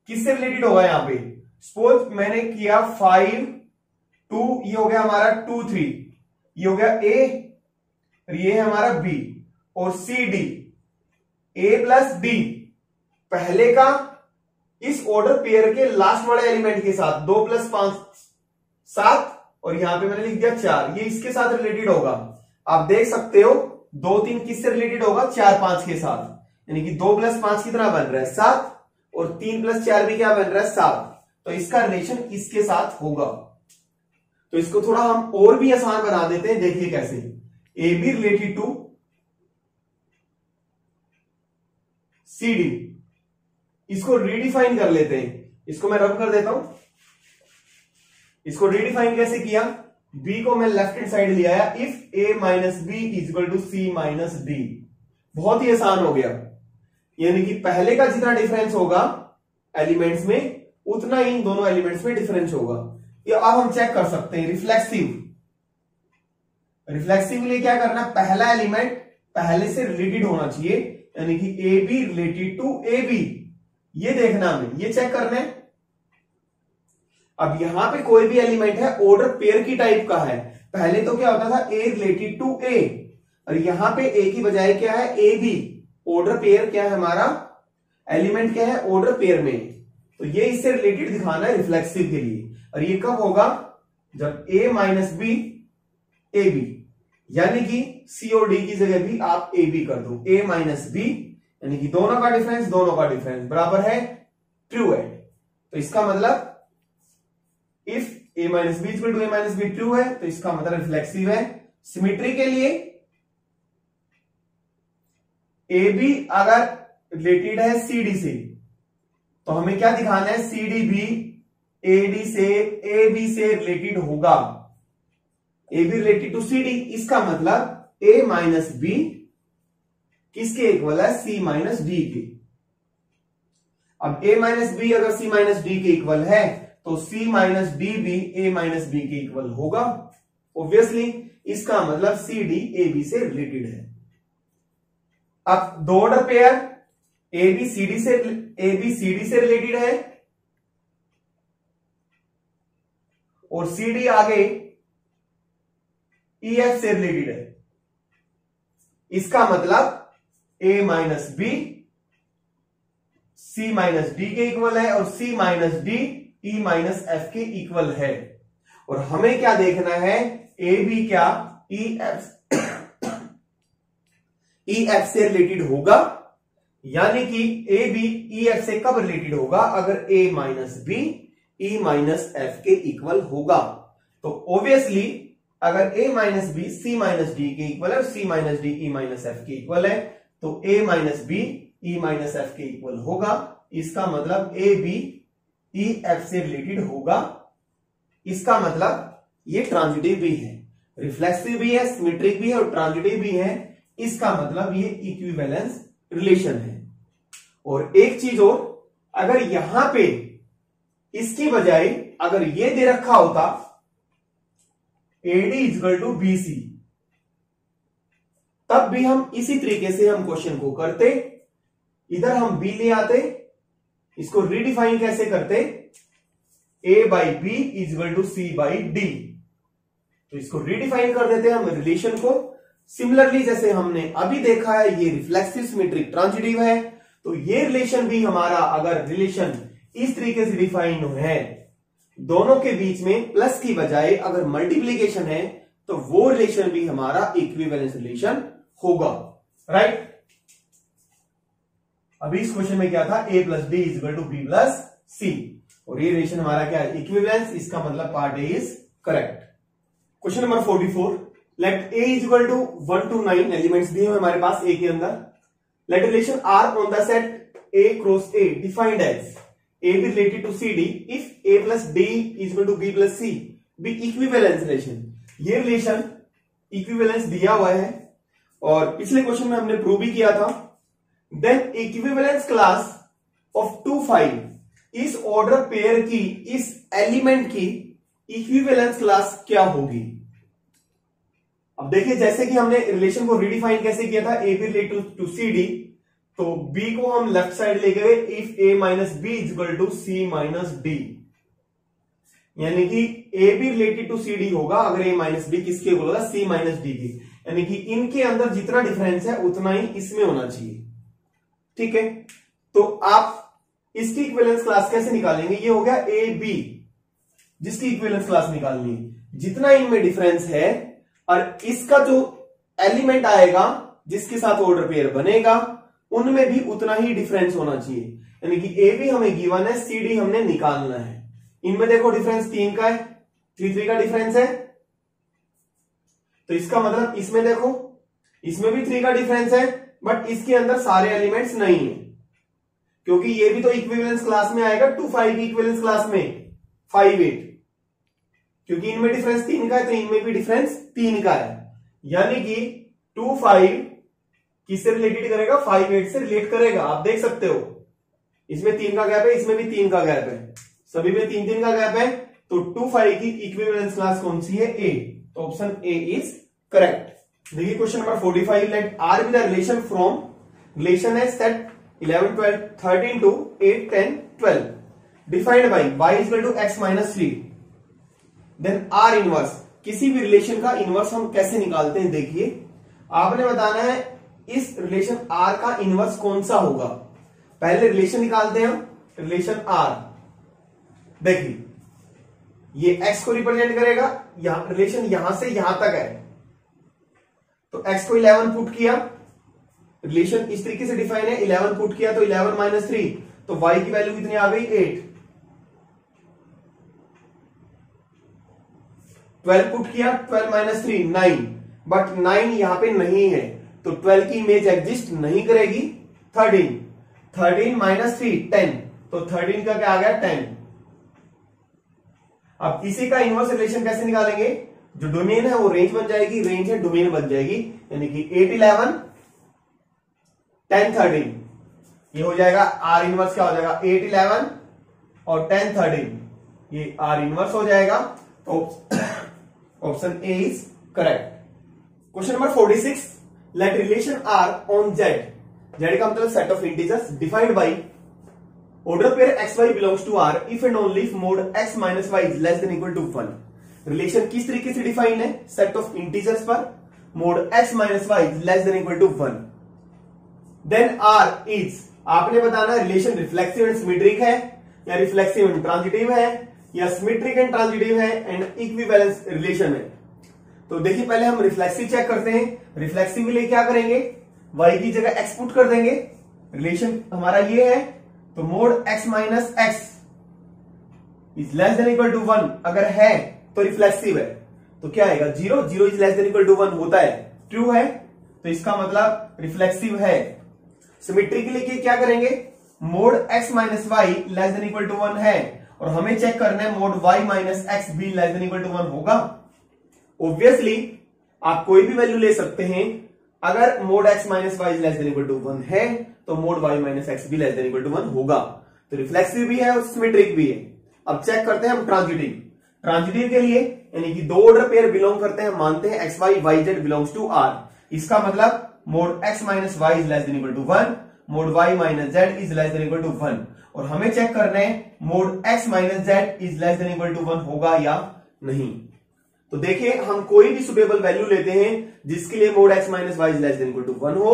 किससे रिलेटेड होगा, यहां पे सपोज मैंने किया 5 2, ये हो गया हमारा 2 3, ये हो गया ए, और ये है हमारा बी, और सी डी, ए प्लस डी पहले का इस ऑर्डर पेयर के लास्ट वाले एलिमेंट के साथ 2 + 5 7, और यहां पे मैंने लिख दिया 4, ये इसके साथ रिलेटेड होगा। आप देख सकते हो 2 3 किससे रिलेटेड होगा, 4 5 के साथ, यानी कि 2 + 5 कितना बन रहा है 7, और 3 + 4 भी क्या बन रहा है 7, तो इसका रिलेशन इसके साथ होगा। तो इसको थोड़ा हम और भी आसान बना देते हैं, देखिए कैसे, A B related to C D, इसको रीडिफाइन कर लेते हैं, इसको मैं रब कर देता हूं। इसको रीडिफाइन कैसे किया, बी को मैं लेफ्ट हैंड साइड ले आया, if A minus B is equal to C minus D. बहुत ही आसान हो गया, यानी कि पहले का जितना डिफरेंस होगा एलिमेंट्स में उतना ही इन दोनों एलिमेंट्स में डिफरेंस होगा। ये अब हम चेक कर सकते हैं रिफ्लेक्सिवली क्या करना, पहला एलिमेंट पहले से रिलेटेड होना चाहिए, यानी कि A B related to A B, ये देखना हमें, ये चेक करना है। अब यहां पे कोई भी एलिमेंट है ऑर्डर पेयर की टाइप का है, पहले तो क्या होता था ए रिलेटेड टू ए, और यहां पे ए की बजाय क्या है ए बी, ऑर्डर पेयर क्या है हमारा, एलिमेंट क्या है ऑर्डर पेयर में, तो ये इससे रिलेटेड दिखाना है रिफ्लेक्सिव के लिए। और ये कब होगा, जब ए माइनस बी ए बी, यानी कि सी और डी की जगह भी आप ए बी कर दो, ए माइनस बी, यानी कि दोनों का डिफरेंस बराबर है ट्रू है। तो इसका मतलब if A minus B equal to A minus B true है, तो इसका मतलब रिफ्लेक्सिव है। सिमेट्री के लिए ए बी अगर रिलेटेड है सी डी से, तो हमें क्या दिखाना है, सी डी भी ए डी से ए बी से रिलेटेड होगा, A B related to C D, इसका मतलब ए माइनस बी किसके इक्वल है, सी माइनस डी के। अब ए माइनस बी अगर सी माइनस डी के इक्वल है, तो सी माइनस डी भी ए माइनस बी के इक्वल होगा ऑब्वियसली, इसका मतलब सी डी ए बी से रिलेटेड है। अब दो order pair A B C D से रिलेटेड है, और सी डी आगे ई एफ से रिलेटेड है, इसका मतलब A minus B C minus D के इक्वल है, और C minus D E minus F के इक्वल है। और हमें क्या देखना है, ए बी क्या ई एफ से रिलेटेड होगा, यानी कि ए बी ई एफ से कब रिलेटेड होगा, अगर A minus B E minus F के इक्वल होगा। तो ऑब्वियसली अगर A minus B C minus D के इक्वल है और C minus D E minus F के इक्वल है, तो A minus B E minus F के इक्वल होगा, इसका मतलब ए बी ई एफ से रिलेटेड होगा, इसका मतलब ये ट्रांजिटिव भी है, रिफ्लेक्सिव भी है, सिमेट्रिक भी है और ट्रांजिटिव भी है, इसका मतलब ये इक्विवेलेंस रिलेशन है। और एक चीज और, अगर यहां पे इसकी बजाय अगर ये दे रखा होता एडी इक्वल टू बीसी, तब भी हम इसी तरीके से हम क्वेश्चन को करते, इधर हम बी ले आते, इसको रीडिफाइन कैसे करते, A by B is equal to C by D, तो इसको रीडिफाइन कर देते हैं हम रिलेशन को। सिमिलरली जैसे हमने अभी देखा है ये रिफ्लेक्सिव सिमेट्रिक ट्रांजिटिव है, तो ये रिलेशन भी हमारा अगर रिलेशन इस तरीके से डिफाइन है, दोनों के बीच में प्लस की बजाय अगर मल्टीप्लीकेशन है, तो वो रिलेशन भी हमारा इक्विवेलेंस रिलेशन होगा, राइट। अभी इस क्वेश्चन में क्या था, A plus D is equal to B plus C, और ये रिलेशन हमारा क्या है, इक्विवेलेंस, इसका मतलब part A is correct. Question number 44, let A is equal to 1 to 9 elements दिए हुए हमारे पास ए के अंदर, let relation R on the set A cross A defined as A B related to C D if A plus D is equal to B plus C B equivalence relation. ये relation equivalence दिया हुआ है, और पिछले question में हमने prove भी किया था। देन इक्विवेलेंस क्लास ऑफ 2 5, इस ऑर्डर पेयर की, इस एलिमेंट की इक्विवेलेंस क्लास क्या होगी। अब देखिए, जैसे कि हमने रिलेशन को रीडिफाइन कैसे किया था, A B related to C D, तो बी को हम लेफ्ट साइड ले गए, if A minus B is equal to C minus D, यानी कि A B related to C D होगा अगर ए माइनस बी किसके इक्वल होगा, सी माइनस डी के, यानी कि इनके अंदर जितना डिफरेंस है उतना ही इसमें होना चाहिए, ठीक है। तो आप इसकी इक्विवेलेंस क्लास कैसे निकालेंगे, ये हो गया ए बी, जिसकी इक्विवेलेंस क्लास निकालनी है, जितना इनमें डिफरेंस है और इसका जो एलिमेंट आएगा जिसके साथ ऑर्डर पेयर बनेगा उनमें भी उतना ही डिफरेंस होना चाहिए, यानी कि ए बी हमें गिवन है, सी डी हमने निकालना है। इनमें देखो डिफरेंस 3 का है, 3 का डिफरेंस है, तो इसका मतलब इसमें देखो, इसमें भी 3 का डिफरेंस है, बट इसके अंदर सारे एलिमेंट्स नहीं है, क्योंकि ये भी तो इक्विवेलेंस क्लास में आएगा, 2 5 की इक्विवेलेंस क्लास में 5 8, क्योंकि इनमें डिफरेंस 3 का है तो इनमें भी डिफरेंस 3 का है, यानी कि 2 5 किससे रिलेटेड करेगा, 5 8 से रिलेट करेगा। आप देख सकते हो इसमें 3 का गैप है, इसमें भी 3 का गैप है, सभी में 3 3 का गैप है, तो 2 5 की इक्विवेलेंस क्लास कौन सी है, ए, तो ऑप्शन ए इज करेक्ट। देखिए question number 45, let R be the relation from, relation है set 11 12 13 to 8 10 12 defined by y equal to x minus 3, then R inverse. किसी भी रिलेशन का इनवर्स हम कैसे निकालते हैं, देखिए आपने बताना है इस रिलेशन R का इनवर्स कौन सा होगा। पहले रिलेशन निकालते हैं हम, रिलेशन R, देखिए ये x को रिप्रेजेंट करेगा, यहां रिलेशन यहां से यहां तक है, तो x को 11 पुट किया, रिलेशन इस तरीके से डिफाइन है, 11 पुट किया तो 11 माइनस 3, तो y की वैल्यू कितनी आ गई, 8। 12 पुट किया, 12 माइनस 3 9, बट 9 यहां पे नहीं है, तो 12 की इमेज एग्जिस्ट नहीं करेगी। 13 माइनस 3 10, तो 13 का क्या आ गया, 10। अब इसी का इनवर्स रिलेशन कैसे निकालेंगे, जो डोमेन है वो रेंज बन जाएगी, रेंज है डोमेन बन जाएगी, यानी कि 8 11 10 13, ये हो जाएगा आर इनवर्स, क्या हो जाएगा 8 11 और 10 13, ये आर इनवर्स हो जाएगा, तो option A is correct. Question number 46, let relation R on Z, Z का मतलब set of integers, defined by order pair X Y belongs to R if and only if mod X minus Y is less than equal to 1। Relation किस तरीके से define है, set of integers पर, mod X minus Y is less than equal to 1, then R is, आपने बताना relation reflexive and symmetric है, या reflexive and transitive है, या सिमेट्रिक एंड ट्रांजिटिव है, एंड इक्विवेलेंस रिलेशन है। तो देखिए पहले हम रिफ्लेक्सिव चेक करते हैं। रिफ्लेक्सिव के लिए क्या करेंगे, y की जगह x पुट कर देंगे, रिलेशन हमारा ये है, तो mod x minus X is less than equal to 1 अगर है तो रिफ्लेक्सिव है, तो क्या आएगा 0 0 is less than equal to 1 होता है, ट्रू है, तो इसका मतलब रिफ्लेक्सिव है। सिमेट्री के लिए क्या करेंगे, mod x minus Y less than equal to 1 है, और हमें चेक करना है मोड y माइनस एक्स भी लेस देन इक्वल टू 1 होगा। ऑब्वियसली आप कोई भी वैल्यू ले सकते हैं, अगर mod x minus Y less than equal to 1 है तो मोड y माइनस एक्स भी लेस देन इक्वल टू 1 होगा, तो रिफ्लेक्सिव भी है और सिमेट्रिक भी है। अब चेक करते हैं हम ट्रांजिटिव। ट्रांजिटिव के लिए यानी कि दो ऑर्डर पेयर बिलोंग करते हैं, मानते हैं X Y Y Z belongs to R, इसका मतलब mod x minus Y is less than equal to 1, mod y minus Z is less than equal to 1, और हमें चेक करना है mod x minus Z is less than equal to 1 होगा या नहीं। तो देखिए हम कोई भी सुटेबल वैल्यू लेते हैं जिसके लिए mod x minus Y is less than equal to 1 हो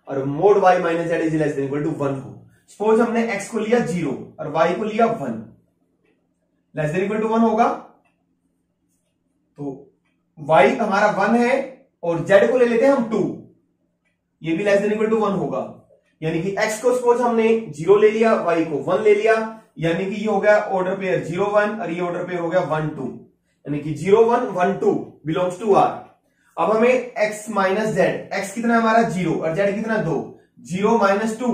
और mod y minus Z is less than equal to 1 हो। सपोज हमने x को लिया 0 और y को लिया 1, लेस देन इक्वल टू 1 होगा, तो y हमारा 1 है और z को ले लेते हैं हम 2, ये भी लेस देन इक्वल टू 1 होगा, यानी कि x को सपोज हमने 0 ले लिया, y को 1 ले लिया, यानी कि ये हो गया ऑर्डर पेयर 0 1 और ये ऑर्डर पेयर हो गया 1 2, यानी कि 0 1 1 2 बिलोंग्स टू आर। अब हमें x माइनस जेड, x कितना हमारा 0 और z कितना 2, 0 माइनस 2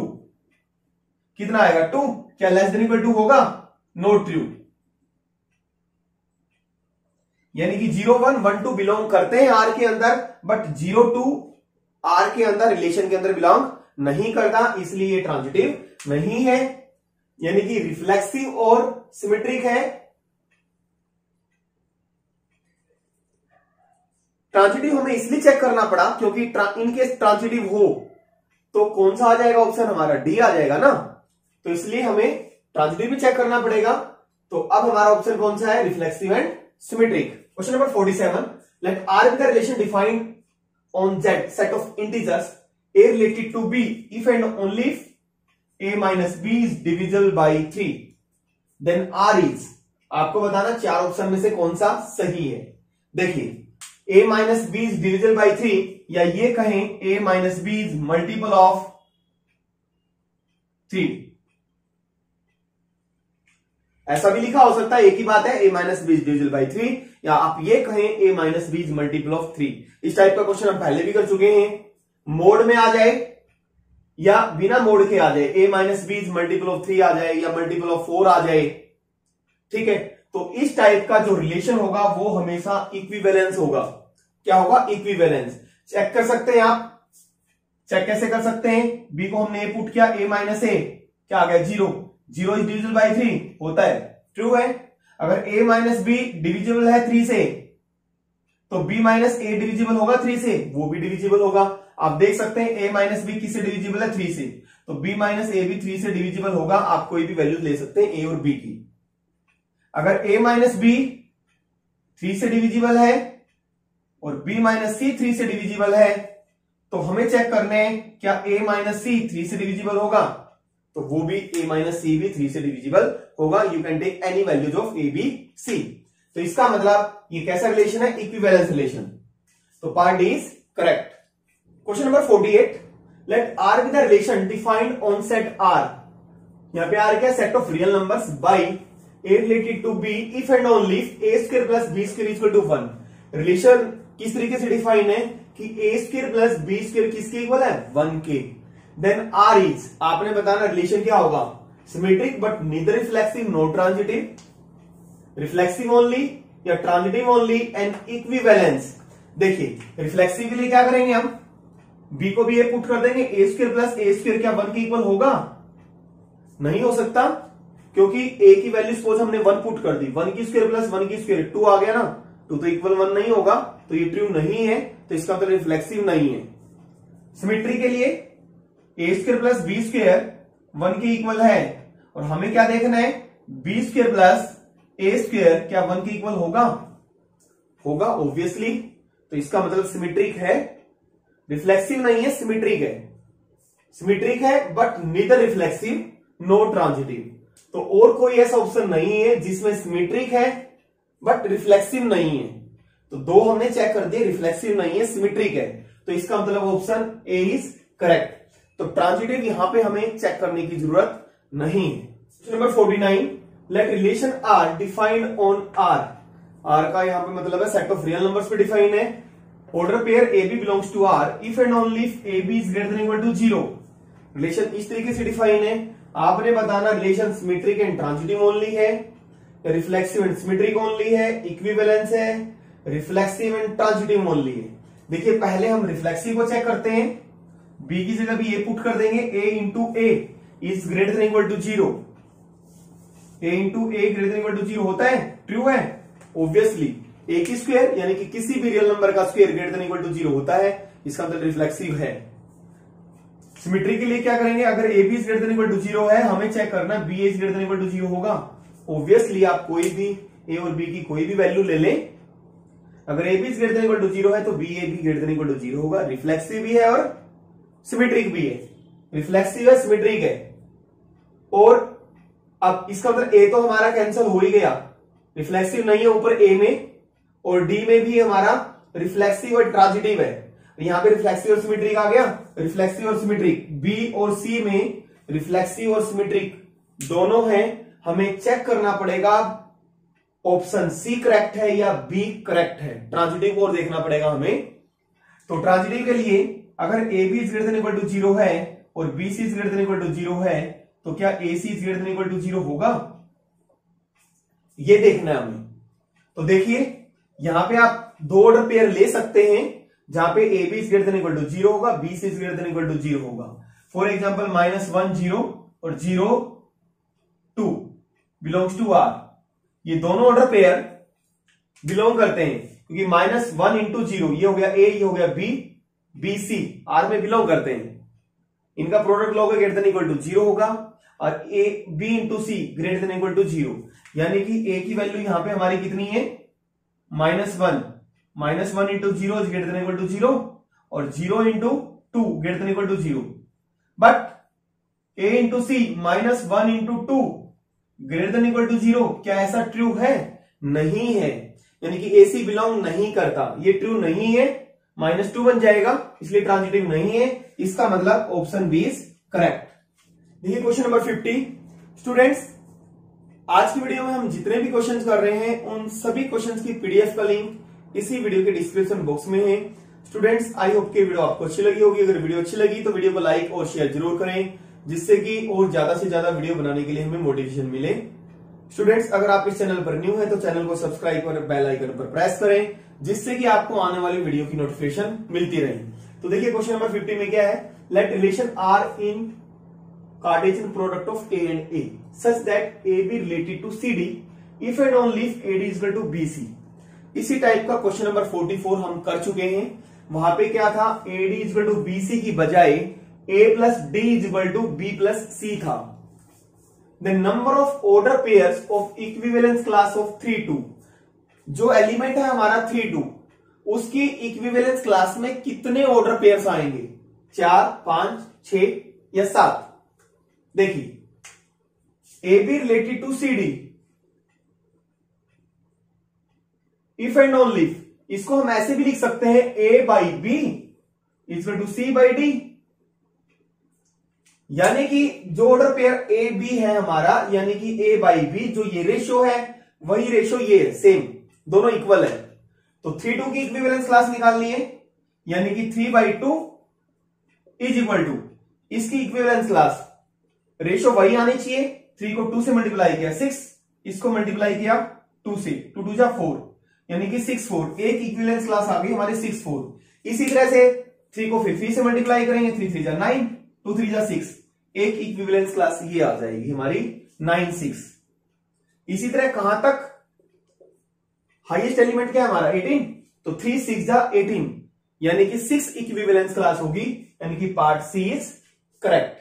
कितना आएगा 2, क्या लेस देन इक्वल टू होगा, नॉट ट्रू, यानी कि 0 1 1 2 बिलोंग करते हैं आर के अंदर, बट 0 2 आर के अंदर रिलेशन के अंदर बिलोंग नहीं करता, इसलिए ये ट्रांजिटिव नहीं है, यानी कि रिफ्लेक्सिव और सिमेट्रिक है। ट्रांजिटिव हमें इसलिए चेक करना पड़ा क्योंकि इनकेस ट्रांजिटिव हो तो कौन सा आ जाएगा ऑप्शन, हमारा डी आ जाएगा ना, तो इसलिए हमें ट्रांजिटिव भी चेक करना पड़ेगा। तो अब हमारा ऑप्शन कौन सा है, reflexive and symmetric. Question number 47, let R be the relation defined on Z set of integers a related to b if and only if a minus b is divisible by 3, then r is, आपको बताना चार option में से कौन सा सही है। देखिए a minus b is divisible by 3, या ये कहें a minus b is multiple of 3, ऐसा भी लिखा हो सकता है, एक ही बात है, a minus b is divisible by 3, या आप ये कहें a minus b is multiple of 3। इस टाइप का क्वेश्चन हम पहले भी कर चुके हैं, मोड में आ जाए या बिना मोड के आ जाए, a minus B is multiple of 3 आ जाए या मल्टीपल ऑफ 4 आ जाए, ठीक है, तो इस टाइप का जो रिलेशन होगा वो हमेशा इक्विवेलेंस होगा। क्या होगा? इक्विवेलेंस। चेक कर सकते हैं आप। चेक कैसे कर सकते हैं? बी को हमने ए पुट किया, ए माइनस ए क्या आ गया? 0। 0 इज डिविजिबल बाई 3 होता है, ट्रू है। अगर a माइनस बी डिविजिबल है 3 से तो b माइनस ए डिविजिबल होगा 3 से, वो भी डिविजिबल होगा। आप देख सकते हैं a माइनस बी किससे डिविजिबल है? 3 से, तो b माइनस ए भी 3 से डिविजिबल होगा। आप कोई भी वैल्यू ले सकते हैं a और b की। अगर a माइनस बी 3 से डिविजिबल है और b माइनस सी 3 से डिविजिबल है, तो हमें चेक करना है क्या a माइनस सी 3 से डिविजिबल होगा? तो वो भी a माइनस सी भी 3 से डिविजिबल होगा। You can take any values of a b c। तो इसका मतलब ये कैसा रिलेशन है? Equivalence relation. तो part D is correct. Question number 48, let r be the relation defined on set r। यहां पे r क्या? Set of real numbers by a related to b if and only if a square plus b square equal to 1। Relation किस तरीके से define है कि a square plus b square किसके equal है? 1 के। देन r इज, आपने बताना रिलेशन क्या होगा? Symmetric but neither reflexive not transitive, reflexive only या ट्रांजिटिव ओनली एंड इक्विवेलेंस। देखिए रिफ्लेक्सिव के लिए क्या करेंगे हम? b को भी a पुट कर देंगे, a square plus a square क्या 1 के इक्वल होगा? नहीं हो सकता, क्योंकि a की वैल्यू सपोज हमने 1 पुट कर दी, 1 की स्क्वायर प्लस 1 की स्क्वायर 2 आ गया ना, 2 तो इक्वल 1 नहीं होगा, तो ये ट्रू नहीं है, तो इसका मतलब रिफ्लेक्सिव नहीं है। सिमेट्री के लिए a square plus b square 1 के इक्वल है, और हमें क्या देखना है? b square plus a square क्या 1 के इक्वल होगा? होगा ऑब्वियसली। तो इसका मतलब सिमेट्रिक है, रिफ्लेक्सिव नहीं है, सिमेट्रिक है। सिमेट्रिक है but neither reflexive no transitive. तो और कोई ऐसा ऑप्शन नहीं है जिसमें सिमेट्रिक है बट रिफ्लेक्सिव नहीं है। तो दो हमने चेक कर दिए, रिफ्लेक्सिव नहीं है, सिमेट्रिक है, तो इसका मतलब ऑप्शन ए इज करेक्ट। तो ट्रांजिटिव यहां पे हमें चेक करने की जरूरत नहीं है। Question number 49, let relation R defined on R. R का यहां पे मतलब है सेट ऑफ रियल नंबर्स पे डिफाइन है। Order pair A B belongs to R if and only if A B is greater than equal to 0। Relation इस तरीके से डिफाइन है। आपने बताना relation symmetric and transitive only है, रिफ्लेक्सिव एंड सिमेट्रिक ओनली है, इक्विवेलेंस है, रिफ्लेक्सिव एंड ट्रांजिटिव ओनली है। देखिए पहले हम रिफ्लेक्सिव को चेक करते हैं। b की जगह भी a पुट कर देंगे, a into A is greater than equal to 0। a into A greater than equal to 0 होता है, ट्रू है ऑब्वियसली। a की स्क्वायर यानी कि किसी भी रियल नंबर का square greater than equal to 0 होता है, इसका मतलब रिफ्लेक्सिव है। सिमेट्री के लिए क्या करेंगे? अगर a b is greater than equal to 0 है, हमें चेक करना b is greater than equal to 0 होगा। ऑब्वियसली आप कोई भी a और b की कोई भी वैल्यू ले लें, अगर a b is greater than equal to 0 है तो b a भी ग्रेटर देन इक्वल टू 0 होगा। रिफ्लेक्सिव भी है और सिमेट्रिक भी है, रिफ्लेक्सिव है, सिमेट्रिक है। और अब इसका मतलब a तो हमारा कैंसिल हो ही गया, रिफ्लेक्सिव नहीं है ऊपर a में, और d में भी हमारा रिफ्लेक्सिव और ट्रांजिटिव है। यहां पे रिफ्लेक्सिव और सिमेट्रिक आ गया, रिफ्लेक्सिव और सिमेट्रिक। b और c में रिफ्लेक्सिव और सिमेट्रिक दोनों हैं। हमें चेक करना पड़ेगा ऑप्शन सी करेक्ट है या बी करेक्ट है, ट्रांजिटिव और देखना पड़ेगा हमें। तो ट्रांजिटिव के लिए अगर A B is greater than equal to 0 है और B C is greater than equal to 0 है, तो क्या A C is greater than equal to 0 होगा? ये देखना है हमें। तो देखिए यहां पे आप दो ऑर्डर पेयर ले सकते हैं जहां पे A B is greater than equal to 0 होगा, B C is greater than equal to 0 होगा। फॉर एग्जाम्पल -1 0 और 0 2 बिलोंग्स टू आर, ये दोनों ऑर्डर पेयर बिलोंग करते हैं, क्योंकि -1 इंटू 0 ये हो गया ए, ये हो गया बी, बी सी आर में बिलोंग करते हैं। इनका प्रोडक्ट लोगे ग्रेटर देन इक्वल टू 0 होगा, और A B into C greater than equal to 0, यानी कि ए की वैल्यू यहां पे हमारी कितनी है? -1, -1 into 0 is greater than equal to 0, और 0 into 2 greater than equal to 0। But A into C -1 into 2 greater than equal to 0, क्या ऐसा ट्रू है? नहीं है, यानी कि ए सी बिलोंग नहीं करता, ये ट्रू नहीं है, -2 बन जाएगा, इसलिए ट्रांजिटिव नहीं है। इसका मतलब ऑप्शन बी इज करेक्ट। देखिए क्वेश्चन नंबर 50। स्टूडेंट्स आज की वीडियो में हम जितने भी क्वेश्चंस कर रहे हैं उन सभी क्वेश्चंस की पीडीएफ का लिंक इसी वीडियो के डिस्क्रिप्शन बॉक्स में है। स्टूडेंट्स आई होप कि वीडियो आपको अच्छी लगी होगी। अगर वीडियो अच्छी लगी तो वीडियो को लाइक और शेयर जरूर करें, जिससे कि और ज्यादा से ज्यादा वीडियो बनाने के लिए हमें मोटिवेशन मिले। स्टूडेंट्स, अगर आप इस चैनल पर न्यू हैं तो चैनल को सब्सक्राइब और बेल आइकन पर प्रेस करें, जिससे कि आपको आने वाली वीडियो की नोटिफिकेशन मिलती रहे। तो देखिए क्वेश्चन नंबर 50 में क्या है, let relation R in cartesian product of A and A such that A B related to C D if and only if A D is equal to B C. इसी type का question number 44 हम कर चुके हैं। वहां पे क्या था, A D is equal to B C की बजाय A plus D is equal to B plus C था। The number of order pairs of equivalence class of 3 2, जो एलिमेंट है हमारा 3 2, उसकी इक्विवेलेंस क्लास में कितने ऑर्डर पेयर्स आएंगे, 4 5 6 या 7। देखिए A B related to C D if and only, इसको हम ऐसे भी लिख सकते हैं A by B equal to C by D, यानी कि जो ऑर्डर पेयर ए बी है हमारा, यानी कि ए बाई बी, जो ये रेशियो है वही रेशियो ये है, सेम, दोनों इक्वल है। तो 3 2 की इक्विवेलेंस क्लास निकालनी है, यानी कि 3/2 इज इक्वल टू इसकी इक्विवेलेंस क्लास, रेशियो वही आनी चाहिए। 3 को 2 से मल्टीप्लाई किया 6, इसको मल्टीप्लाई किया 2 से, 2 2 जा 4, यानी कि 6 4, एक इक्विवेलेंस क्लास आ गई हमारी 6 4। इसी तरह से 3 को फिर 3 से मल्टीप्लाई करेंगे, 3 3 जा 9, 2 3 जा 6, एक इक्विवेलेंस क्लास ये आ जाएगी हमारी 9 6। इसी तरह कहां तक, हाईएस्ट एलिमेंट क्या है हमारा 18, तो 3 6 जा 18, यानी कि 6 इक्विवेलेंस क्लास होगी, यानी कि part C is correct.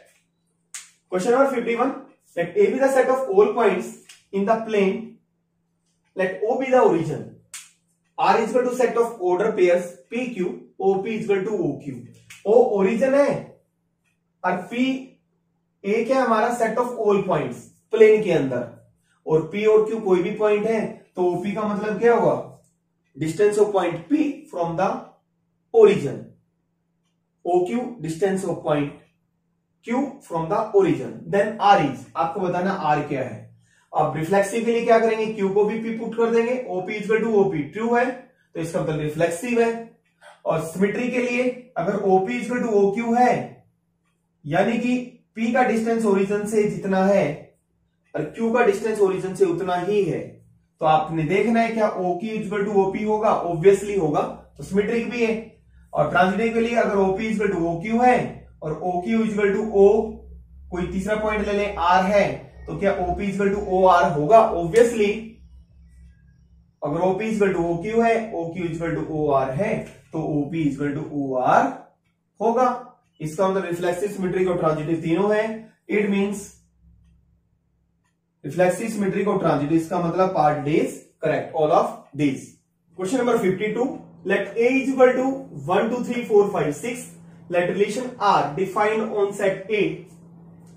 Question number 51, let A be the set of all points in the plane, let O be the origin, R is equal to set of order pairs P Q, O P is equal to O Q. O origin है और P A क्या हमारा set of all points plane के अंदर, और P और Q कोई भी पॉइंट है, तो ओपी का मतलब क्या होगा, distance of point P from the origin, O Q distance of point Q from the origin. Then R is, आपको बताना आर क्या है। अब रिफ्लेक्सिव के लिए क्या करेंगे, क्यू को भी पी पुट कर देंगे, O P equal to O P, true है तो इसका मतलब रिफ्लेक्सिव है। और सिमेट्री के लिए अगर OP equal to O Q है, यानी कि पी का डिस्टेंस ओरिजिन से जितना है और क्यू का डिस्टेंस ओरिजिन से उतना ही है, तो आपने देखना है क्या O Q equal to O P होगा, ऑब्वियसली होगा, तो सिमेट्रिक भी है। और ट्रांजिटिव के लिए अगर OP equal to O Q है और O Q equal to O, कोई तीसरा पॉइंट ले लें आर है, तो क्या OP equal to O R होगा, ऑब्वियसली। अगर OP equal to O Q है, O Q equal to O R है, तो OP equal to O R होगा। इसका मतलब रिफ्लेक्सिव, सिमेट्रिक और ट्रांजिटिव तीनों है। इट मींस रिफ्लेक्सिव, सिमेट्रिक और ट्रांजिटिव, इसका मतलब part D is correct, all of these. Question number 52, let A is equal to 1 2 3 4 5 6, let relation R defined on set A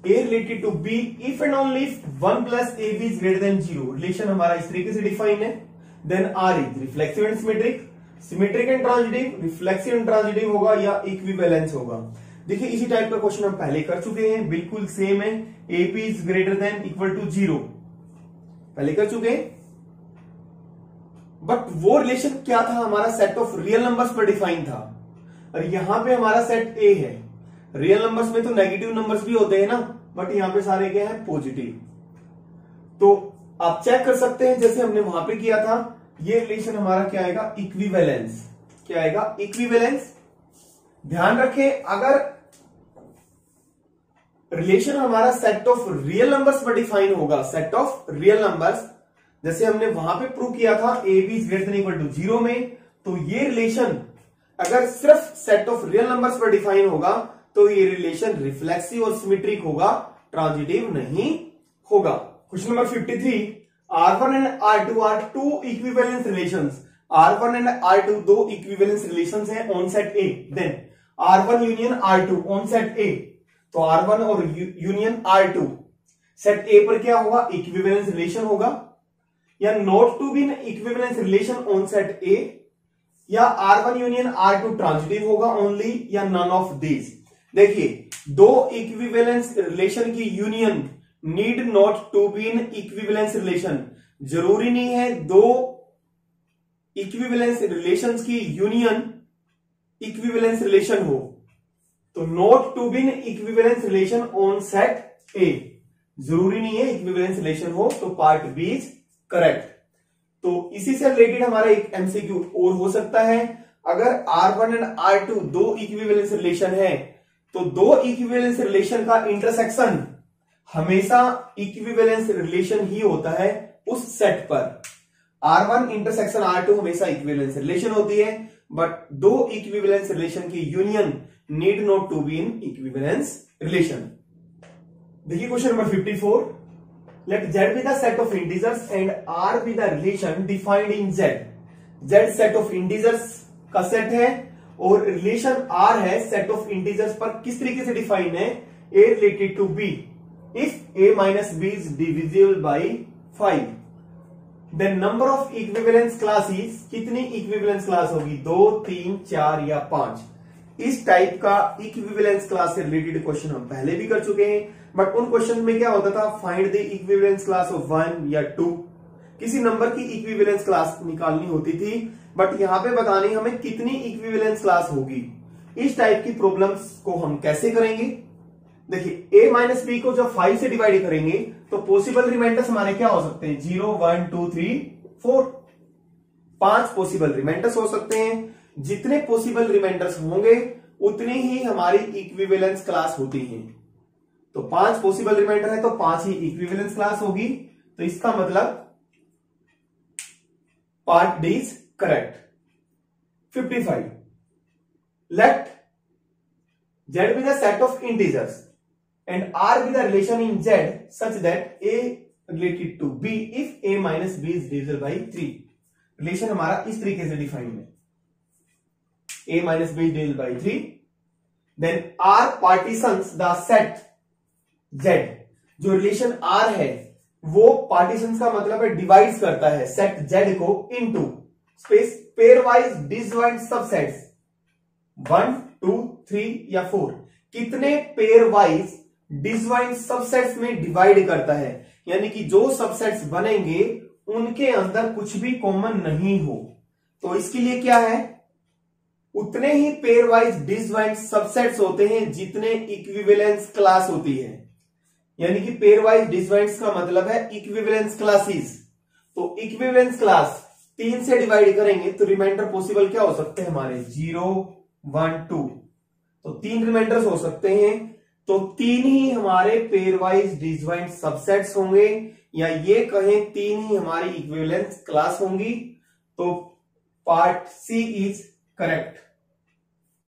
related to B if and only if 1 plus A B is greater than 0। Relation हमारा इस तरीके से define है। Then R is reflexive and symmetric, symmetric and transitive, reflexive and transitive होगा या equivalence होगा। देखिए इसी टाइप का क्वेश्चन हम पहले कर चुके हैं, बिल्कुल सेम है। A P is greater than equal to 0 पहले कर चुके हैं, बट वो रिलेशन क्या था, हमारा सेट ऑफ रियल नंबर्स पर डिफाइन था। और यहां पे हमारा सेट ए है, रियल नंबर्स में तो नेगेटिव नंबर्स भी होते हैं ना, बट यहां पे सारे क्या है, पॉजिटिव। तो आप चेक कर सकते हैं जैसे हमने वहां पे किया था, ये रिलेशन हमारा क्या आएगा, इक्विवेलेंस। क्या आएगा, इक्विवेलेंस। ध्यान रखें, अगर रिलेशन हमारा सेट ऑफ रियल नंबर्स पर डिफाइन होगा, सेट ऑफ रियल नंबर्स, जैसे हमने वहां पे प्रूव किया था A B is greater than equal to 0 में, तो ये रिलेशन अगर सिर्फ सेट ऑफ रियल नंबर्स पर डिफाइन होगा, तो ये रिलेशन रिफ्लेक्सिव और सिमेट्रिक होगा, ट्रांजिटिव नहीं होगा। Question number 53, R1 and R2 are two equivalence relations. R1 and R2 दो इक्विवेलेंस रिलेशंस हैं on set A. Then R1 union R2 on set A, तो R1 और यूनियन R2 सेट ए पर क्या होगा, इक्विवेलेंस रिलेशन होगा, या not to be equivalence relation on set A, या R1 यूनियन R2 ट्रांजिटिव होगा ओनली, या नन ऑफ दीज। देखिए दो इक्विवेलेंस रिलेशन की union need not to be in equivalence relation, जरूरी नहीं है दो इक्विवेलेंस रिलेशंस की यूनियन इक्विवेलेंस रिलेशन हो। तो not to be in equivalence relation on set A, जरूरी नहीं है इक्विवेलेंस रिलेशन हो, तो पार्ट बी इज करेक्ट। तो इसी से रिलेटेड हमारा एक एमसीक्यू और हो सकता है, अगर R1 एंड R2 दो इक्विवेलेंस रिलेशन है तो दो इक्विवेलेंस रिलेशन का इंटरसेक्शन हमेशा इक्विवेलेंस रिलेशन ही होता है उस सेट पर। R1 इंटरसेक्शन R2 हमेशा इक्विवेलेंस रिलेशन होती है, बट दो इक्विवेलेंस रिलेशन की union need not to be in equivalence relation. देखिए question number 54, let Z be the set of integers and R be the relation defined in Z। Z set of integers का set है और relation R है set of integers पर। किस तरीके से define है? A related to B if A minus B is divisible by 5, then number of equivalence classes, कितनी इक्विवेलेंस क्लास होगी? 2, 3, 4 या 5। इस टाइप का इक्विवेलेंस क्लास से रिलेटेड क्वेश्चन हम पहले भी कर चुके हैं, बट उन क्वेश्चन में क्या होता था? Find the equivalence class of 1 या 2, किसी नंबर की इक्विवेलेंस क्लास निकालनी होती थी, बट यहां पे बतानी हमें कितनी इक्विवेलेंस क्लास होगी। इस टाइप की प्रॉब्लम्स को हम कैसे करेंगे? देखिए a माइनस बी को जब 5 से डिवाइड करेंगे तो पॉसिबल रिमाइंडर्स हमारे क्या हो सकते हैं? 0, 1, 2, 3, 4, 5 पॉसिबल रिमाइंडर्स हो सकते हैं। जितने पॉसिबल रिमाइंडर्स होंगे उतनी ही हमारी इक्विवेलेंस क्लास होती है। तो 5 पॉसिबल रिमाइंडर है तो 5 ही इक्विवेलेंस क्लास होगी। तो इसका मतलब part D is correct. 55, let Z be the set of integers and R be the relation in Z such that A related to B if A minus B is divisible by 3। Relation हमारा इस तरीके से define है, A minus B is divisible by 3, then R partitions the set Z। जो relation R है वो partitions का मतलब है डिवाइड्स करता है सेट Z को into space pairwise disjoint subsets 1, 2, 3 या 4। कितने पेयर वाइज डिसजॉइंट सबसेट्स में डिवाइड करता है, यानी कि जो सबसेट्स बनेंगे उनके अंदर कुछ भी कॉमन नहीं हो। तो इसके लिए क्या है? उतने ही पेयर वाइज डिसजॉइंट सबसेट्स होते हैं जितने इक्विवेलेंस क्लास होती है, यानी कि पेयर वाइज डिसजॉइंट्स का मतलब है इक्विवेलेंस क्लासेस। तो इक्विवेलेंस क्लास 3 से डिवाइड करेंगे तो रिमाइंडर पॉसिबल क्या हो सकते हैं हमारे? 0, 1, 2। तो 3 रिमाइंडर्स हो सकते हैं, तो 3 ही हमारे पेयर वाइज डिसजॉइंट सबसेट्स होंगे, या ये कहें 3 ही हमारी इक्विवेलेंस क्लास होंगी। तो पार्ट सी इज करेक्ट।